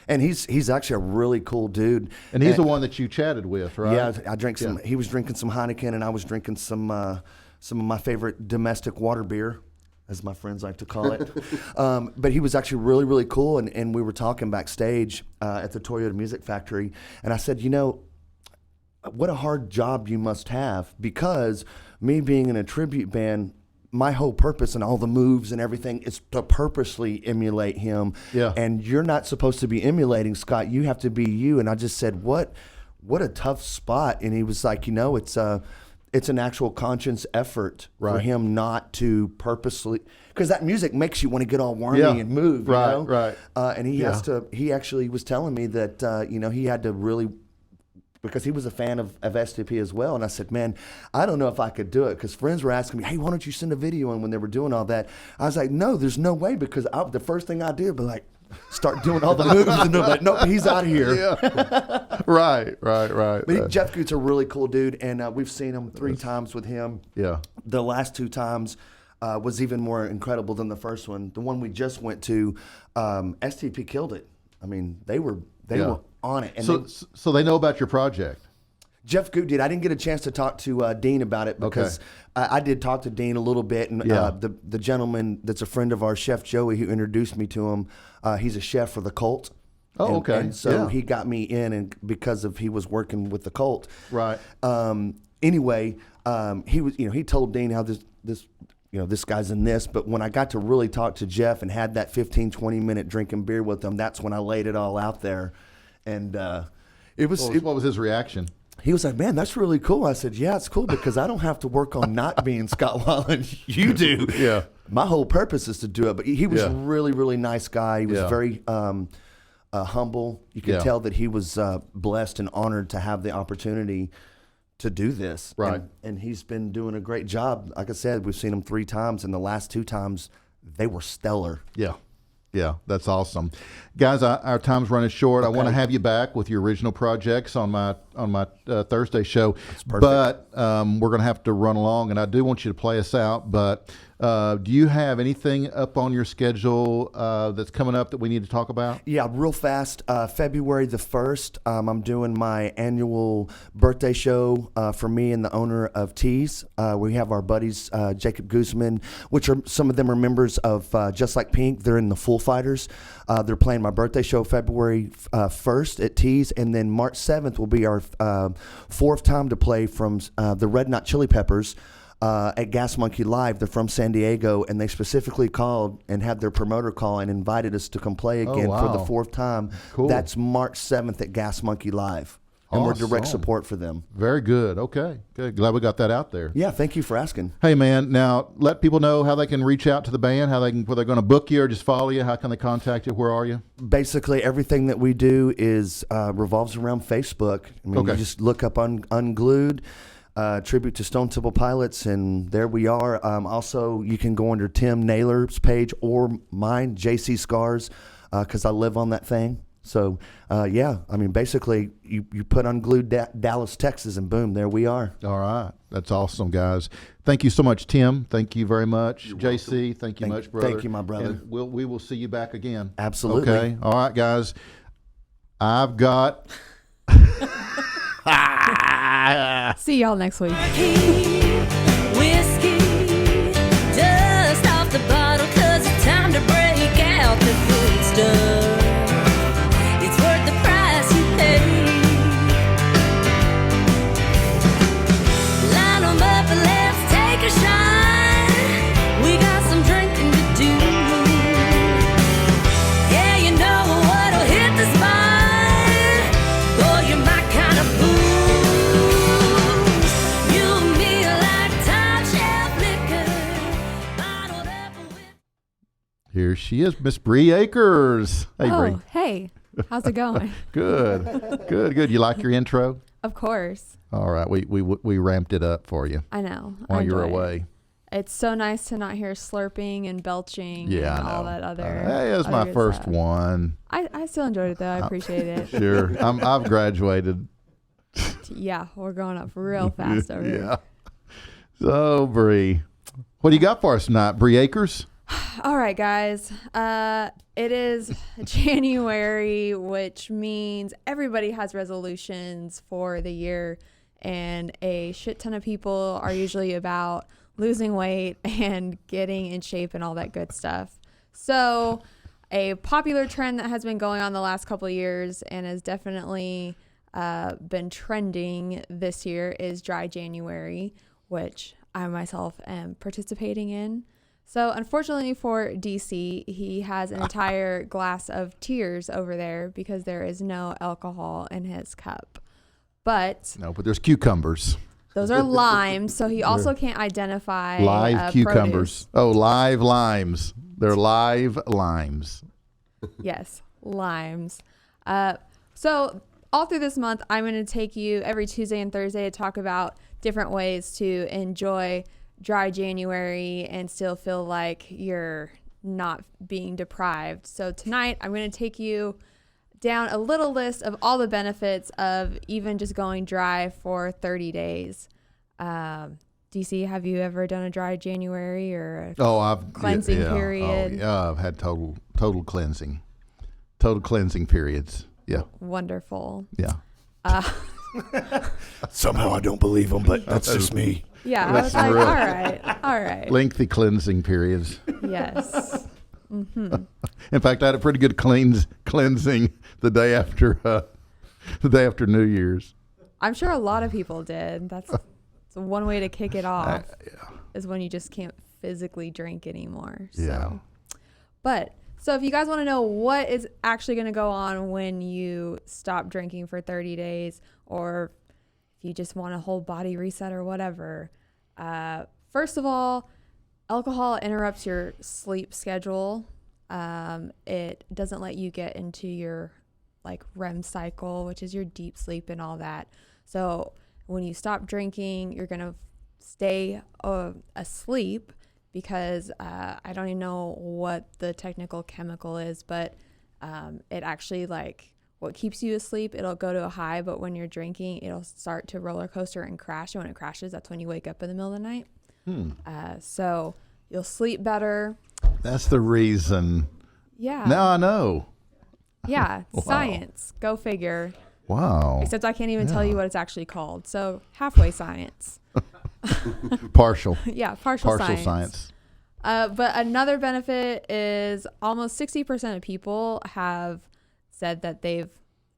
And he's actually a really cool dude. And he's the one that you chatted with, right? Yeah, I drank some. Yeah. He was drinking some Heineken, and I was drinking some of my favorite domestic water beer, as my friends like to call it. But he was actually really, really cool, and we were talking backstage at the Toyota Music Factory, and I said, what a hard job you must have, because me being in a tribute band, my whole purpose and all the moves and everything is to purposely emulate him. Yeah. And you're not supposed to be emulating Scott. You have to be you. And I just said, what a tough spot. And he was like, it's an actual conscious effort for him not to purposely, because that music makes you want to get all wormy and move. Right. And he actually was telling me that, he had to really, because he was a fan of STP as well. And I said, man, I don't know if I could do it, because friends were asking me, hey, why don't you send a video in when they were doing all that? I was like, no, there's no way, because the first thing I did would be like, start doing all the moves, and they're like, nope, he's out of here. Yeah. Right. But Jeff Goot's a really cool dude, and we've seen him 3 times with him. Yeah. The last 2 times was even more incredible than the first one. The one we just went to, STP killed it. I mean, they were on it. And so they know about your project. Jeff Goot did. I didn't get a chance to talk to Dean about it, because I did talk to Dean a little bit, and the gentleman that's a friend of ours, Chef Joey, who introduced me to him, he's a chef for the Cult. Oh, okay. And so he got me in, and because he was working with the Cult. Right. Anyway, he was, he told Dean how this guy's in this, but when I got to really talk to Jeff and had that 15, 20-minute drinking beer with him, that's when I laid it all out there. And it was... What was his reaction? He was like, man, that's really cool. I said, yeah, it's cool, because I don't have to work on not being Scott Weiland. You do. Yeah. My whole purpose is to do it. But he was a really, really nice guy. He was very humble. You could tell that he was blessed and honored to have the opportunity to do this. Right. And he's been doing a great job. Like I said, we've seen him 3 times, and the last 2 times, they were stellar. Yeah, that's awesome, guys. Our time's running short. Okay. I want to have you back with your original projects on my Thursday show, but we're going to have to run along, and I do want you to play us out. But do you have anything up on your schedule that's coming up that we need to talk about? Yeah, real fast. February the 1st, I'm doing my annual birthday show for me and the owner of Tees. We have our buddies Jacob Guzman, which are some of them are members of Just Like Pink. They're in the Full Fighters. They're playing my birthday show February 1st at Tees, and then March 7th will be our 4th time to play from the Red Hot Chili Peppers. At Gas Monkey Live. They're from San Diego, and they specifically called and had their promoter call and invited us to come play again for the 4th time. Cool. That's March 7th at Gas Monkey Live. And we're direct support for them. Very good. Okay. Good. Glad we got that out there. Yeah, thank you for asking. Hey, man, now let people know how they can reach out to the band, whether they're going to book you or just follow you. How can they contact you? Where are you? Basically, everything that we do is revolves around Facebook. I mean, you just look up Unglued. Tribute to Stone Temple Pilots, and there we are. Also, you can go under Tim Naylor's page or mine, JC Scars, because I live on that thing. So, I mean, basically, you put Unglued Dallas, Texas, and boom, there we are. All right. That's awesome, guys. Thank you so much, Tim. Thank you very much. You're JC, welcome. Thank you much, brother. Thank you, my brother. And we will see you back again. Absolutely. Okay. All right, guys. I've got... See y'all next week. Whiskey, dust off the bottle, 'cause it's time to break out the good stuff. It's worth the price you pay. Line 'em up and let's take a shot. We got some drinking to do. Yeah, you know what'll hit the spot. Boy, you're my kind of fool. Here she is, Miss Bree Akers. Hey, Bree. Hey. How's it going? Good. You like your intro? Of course. All right. We ramped it up for you. I know. While you were away. It's so nice to not hear slurping and belching and all that other. Hey, it was my first one. I still enjoyed it though. I appreciate it. Sure. I've graduated. Yeah, we're growing up real fast over here. Yeah. So, Bree, what do you got for us tonight? Bree Akers? All right, guys. It is January, which means everybody has resolutions for the year, and a shit ton of people are usually about losing weight and getting in shape and all that good stuff. So a popular trend that has been going on the last couple of years and has definitely been trending this year is dry January, which I myself am participating in. So unfortunately for DC, he has an entire glass of tears over there because there is no alcohol in his cup. But there's cucumbers. Those are limes, so he also can't identify live cucumbers. Produce. Oh, live limes. They're live limes. Yes, limes. So all through this month, I'm going to take you every Tuesday and Thursday to talk about different ways to enjoy dry January and still feel like you're not being deprived. So tonight, I'm going to take you down a little list of all the benefits of even just going dry for 30 days. DC, have you ever done a dry January or cleansing period? Oh, yeah, I've had total cleansing. Total cleansing periods. Yeah. Wonderful. Yeah. Somehow I don't believe them, but that's just me. Yeah, I was like, all right. Lengthy cleansing periods. Yes. Mm-hmm. In fact, I had a pretty good cleansing the day after New Year's. I'm sure a lot of people did. That's one way to kick it off. Is when you just can't physically drink anymore. Yeah. So if you guys want to know what is actually going to go on when you stop drinking for 30 days, or if you just want a whole body reset or whatever, first of all, alcohol interrupts your sleep schedule. It doesn't let you get into your REM cycle, which is your deep sleep and all that. So when you stop drinking, you're going to stay asleep because I don't even know what the technical chemical is, but it actually what keeps you asleep, it'll go to a high, but when you're drinking, it'll start to roller coaster and crash. And when it crashes, that's when you wake up in the middle of the night. So you'll sleep better. That's the reason. Yeah. Now I know. Yeah. Wow. Science. Go figure. Wow. Except I can't even tell you what it's actually called. So halfway science. Partial. Yeah. Partial science. But another benefit is almost 60% of people have said that they've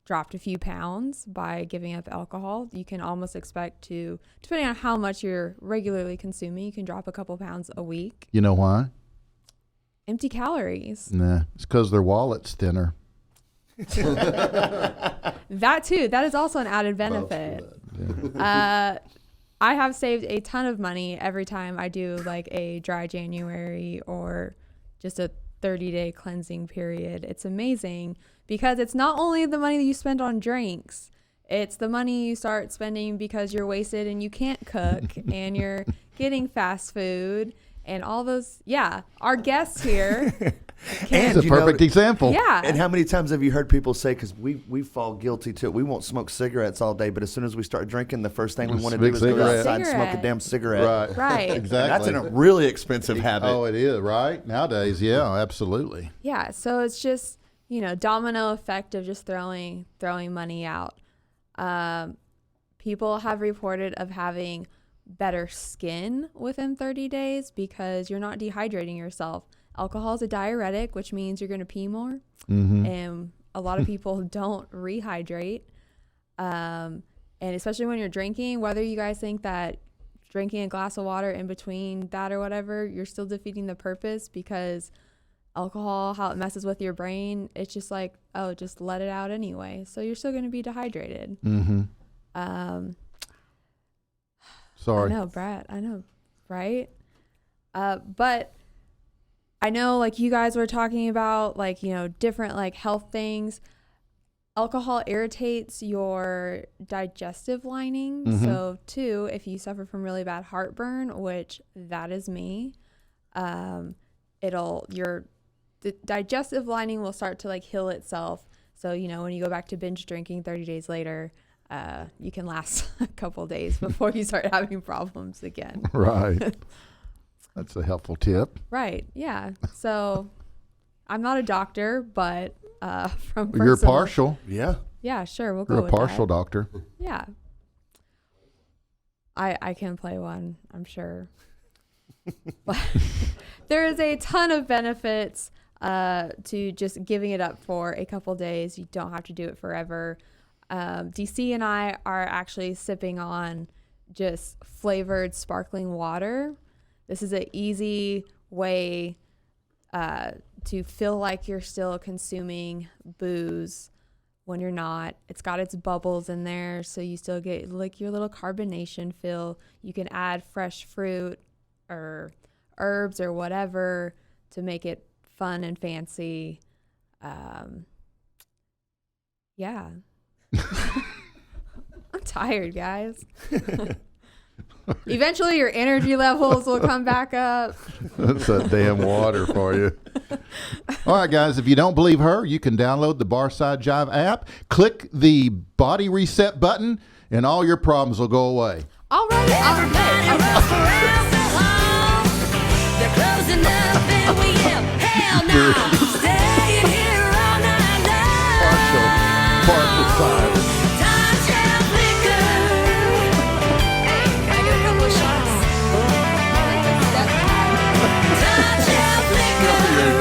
dropped a few pounds by giving up alcohol. You can almost expect to, depending on how much you're regularly consuming, you can drop a couple pounds a week. You know why? Empty calories. Nah, it's because their wallet's thinner. That too. That is also an added benefit. I have saved a ton of money every time I do a dry January or just a 30-day cleansing period. It's amazing because it's not only the money that you spend on drinks, it's the money you start spending because you're wasted and you can't cook and you're getting fast food and all those. Yeah, our guests here. It's a perfect example. Yeah. And how many times have you heard people say, because we fall guilty to it, we won't smoke cigarettes all day, but as soon as we start drinking, the first thing we want to do is go outside and smoke a damn cigarette. Right. Exactly. That's a really expensive habit. Oh, it is, right? Nowadays, yeah, absolutely. Yeah, so it's just, domino effect of just throwing money out. People have reported of having better skin within 30 days because you're not dehydrating yourself. Alcohol is a diuretic, which means you're going to pee more. Mm-hmm. And a lot of people don't rehydrate. And especially when you're drinking, whether you guys think that drinking a glass of water in between that or whatever, you're still defeating the purpose because alcohol, how it messes with your brain, it's just just let it out anyway. So you're still going to be dehydrated. Mm-hmm. Sorry. I know, Brett. I know, right? But I know you guys were talking about different health things. alcohol irritates your digestive lining. Mhm. So, two, if you suffer from really bad heartburn, which that is me, the digestive lining will start to like heal itself. So, when you go back to binge drinking 30 days later, you can last a couple days before you start having problems again. Right. That's a helpful tip. Right. Yeah. So I'm not a doctor, but from You're personal- partial. Yeah. Yeah, sure. We'll go You're a with partial that. doctor. Yeah. I can play one, I'm sure. But there is a ton of benefits to just giving it up for a couple days. You don't have to do it forever. DC and I are actually sipping on just flavored sparkling water. This is an easy way to feel like you're still consuming booze when you're not. It's got its bubbles in there, so you still get like your little carbonation feel. You can add fresh fruit or herbs or whatever to make it fun and fancy. Yeah. I'm tired, guys. Eventually your energy levels will come back up. That's that damn water for you. All right, guys, if you don't believe her, you can download the Barside Jive app, click the body reset button, and all your problems will go away. All right. They're closing up and we yell, hell no! Staying here all night long. Partial silence. Time shall flicker. Hey, can I get a couple of shots? Time shall flicker. You're the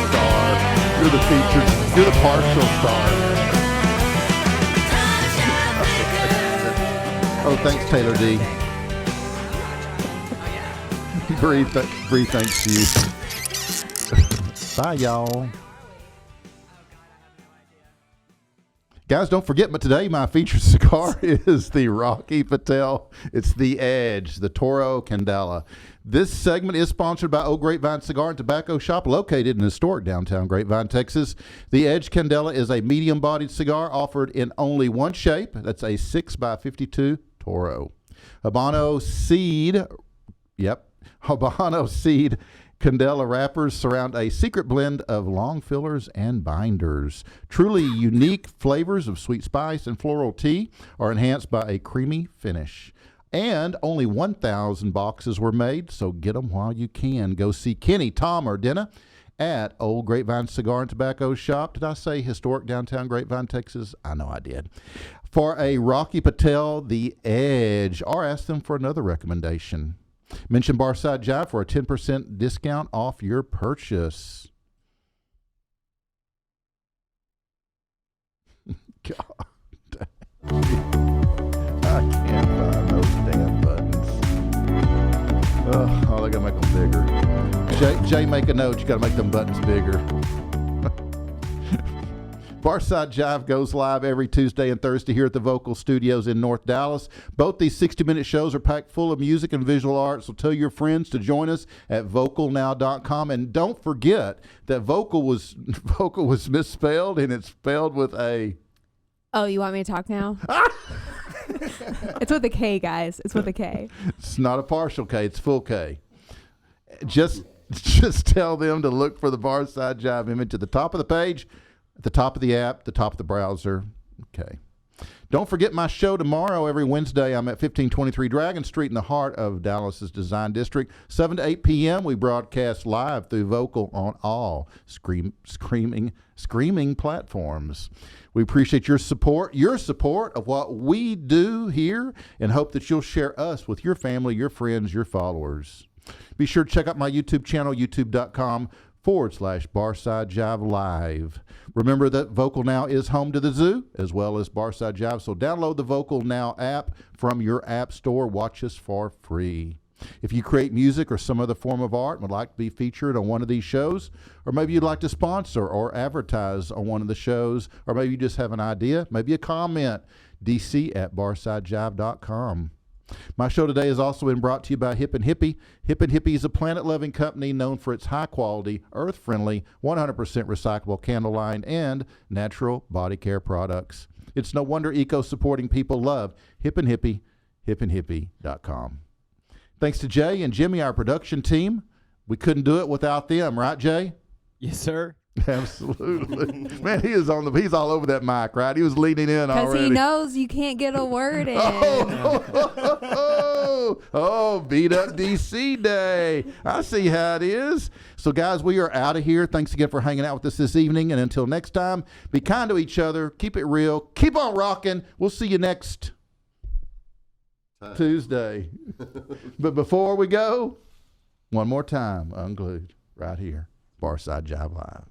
star. You're the featured. You're the partial star. Time shall flicker. Oh, thanks, Taylor D. Bree thanks you. Bye, y'all. Guys, don't forget, but today my featured cigar is the Rocky Patel. It's the Edge, the Toro Candela. This segment is sponsored by Old Grapevine Cigar and Tobacco Shop, located in historic downtown Grapevine, Texas. The Edge Candela is a medium-bodied cigar offered in only one shape. That's a 6x52 Toro. Habano seed Candela wrappers surround a secret blend of long fillers and binders. Truly unique flavors of sweet spice and floral tea are enhanced by a creamy finish. And only 1,000 boxes were made, so get them while you can. Go see Kenny, Tom, or Denna at Old Grapevine Cigar and Tobacco Shop. Did I say historic downtown Grapevine, Texas? I know I did. For a Rocky Patel, the Edge, or ask them for another recommendation. Mention Barside Jive for a 10% discount off your purchase. God. I can't find those damn buttons. Oh, they gotta make them bigger. Jay, make a note. You gotta make them buttons bigger. Barside Jive goes live every Tuesday and Thursday here at the Vocal Studios in North Dallas. Both these 60-minute shows are packed full of music and visual arts, so tell your friends to join us at vocalnow.com. And don't forget that vocal was misspelled, and it's spelled with a... Oh, you want me to talk now? It's with a K, guys. It's with a K. It's not a partial K, it's full K. Just tell them to look for the Barside Jive image at the top of the page, at the top of the app, the top of the browser. Okay. Don't forget my show tomorrow. Every Wednesday, I'm at 1523 Dragon Street in the heart of Dallas's Design District. 7 to 8 p.m., we broadcast live through Vocal on all screaming platforms. We appreciate your support of what we do here, and hope that you'll share us with your family, your friends, your followers. Be sure to check out my YouTube channel, youtube.com/Barside Jive Live. Remember that Vocal Now is home to the zoo as well as Barside Jive, so download the Vocal Now app from your app store. Watch us for free. If you create music or some other form of art and would like to be featured on one of these shows, or maybe you'd like to sponsor or advertise on one of the shows, or maybe you just have an idea, maybe a comment, DC@BarsideJive.com. My show today has also been brought to you by Hip and Hippie. Hip and Hippie is a planet-loving company known for its high-quality, earth-friendly, 100% recyclable candle line and natural body care products. It's no wonder eco-supporting people love Hip and Hippie, hipandhippie.com. Thanks to Jay and Jimmy, our production team. We couldn't do it without them, right, Jay? Yes, sir. Absolutely. Man, he's all over that mic, right? He was leaning in Because already. he knows you can't get a word in. Beat up DC day. I see how it is. So, guys, we are out of here. Thanks again for hanging out with us this evening. And until next time, be kind to each other. Keep it real. Keep on rocking. We'll see you next Tuesday. But before we go, one more time, Unglued, right here, Barside Jive Live.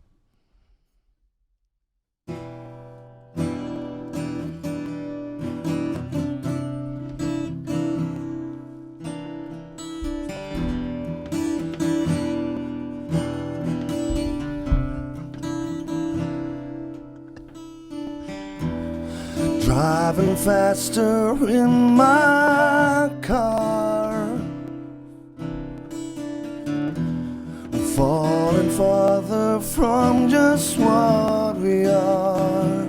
Driving faster in my car, falling farther from just what we are.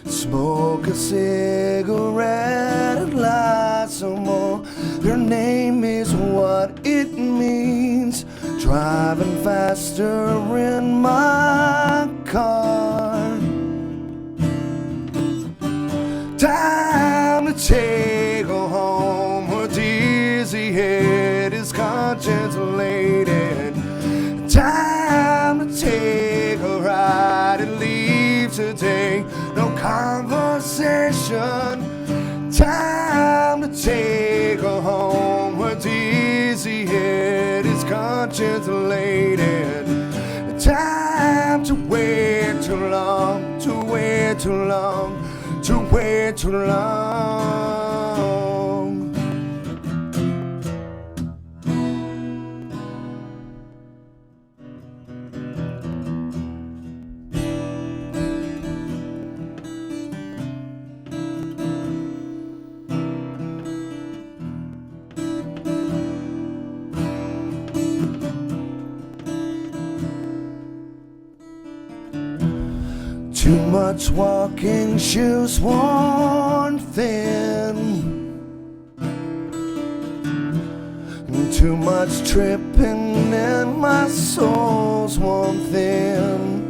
Smoke a cigarette and light some more. Your name is what it means. Driving faster in my car. Time to take her home. Her dizzy head is conscience laden. Time to take her ride and leave today. No conversation. Time to take her home. Her dizzy head is conscience laden. Time to wait too long, to wait too long, to wait too long. Too much walking, shoes worn thin. Too much tripping and my soul's worn thin.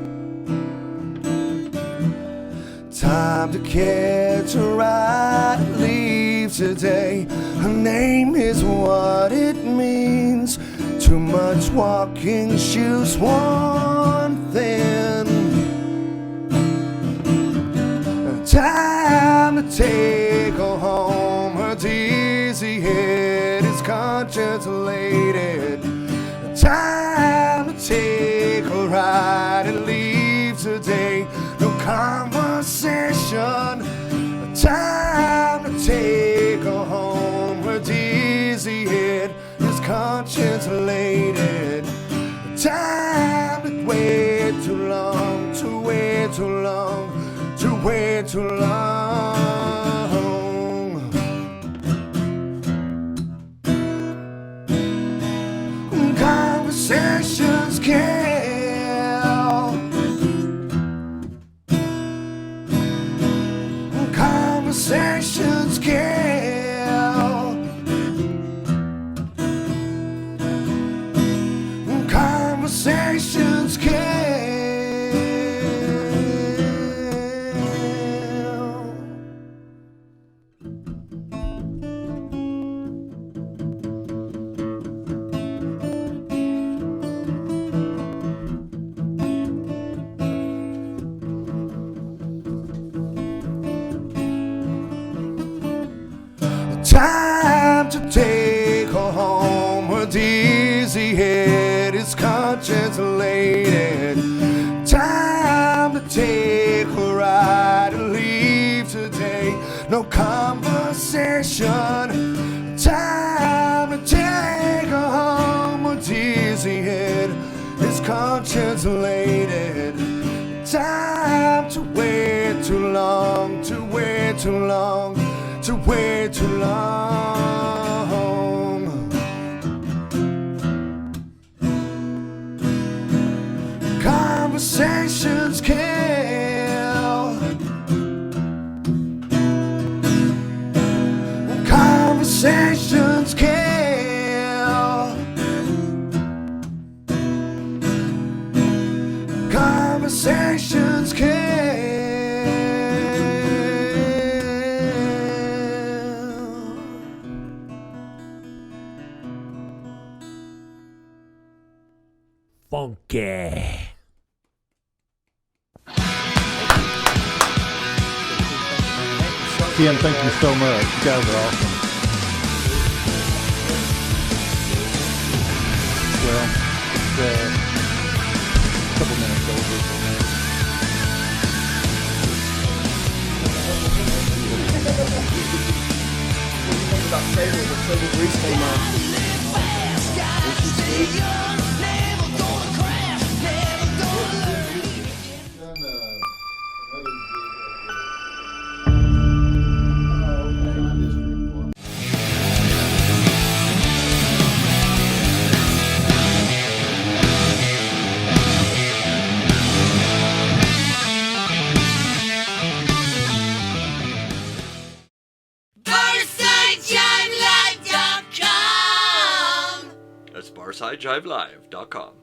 Time to catch a ride and leave today. Her name is what it means. Too much walking, shoes worn thin. Time to take her home. Her dizzy head is conscience laden. Time to take a ride and leave today. No conversation. Time to take her home. Her dizzy head is conscience laden. Time to wait too long, to wait too long, to wait too long. Conversations kill. Conversations kill. Conversations kill. Time to take her home. Her dizzy head is conscience laden. Time to take her ride and leave today. No conversation. Time to take her home. Her dizzy head is conscience laden. Time to wait too long, to wait too long. to wait too long. Conversations kill. Conversations kill. Conversations kill. Funky. Tim, thank you so much. You guys are awesome. Well, it's a couple minutes over. About Taylor, when Taylor Reese came out. BarsideJiveLive.com. That's BarsideJiveLive.com.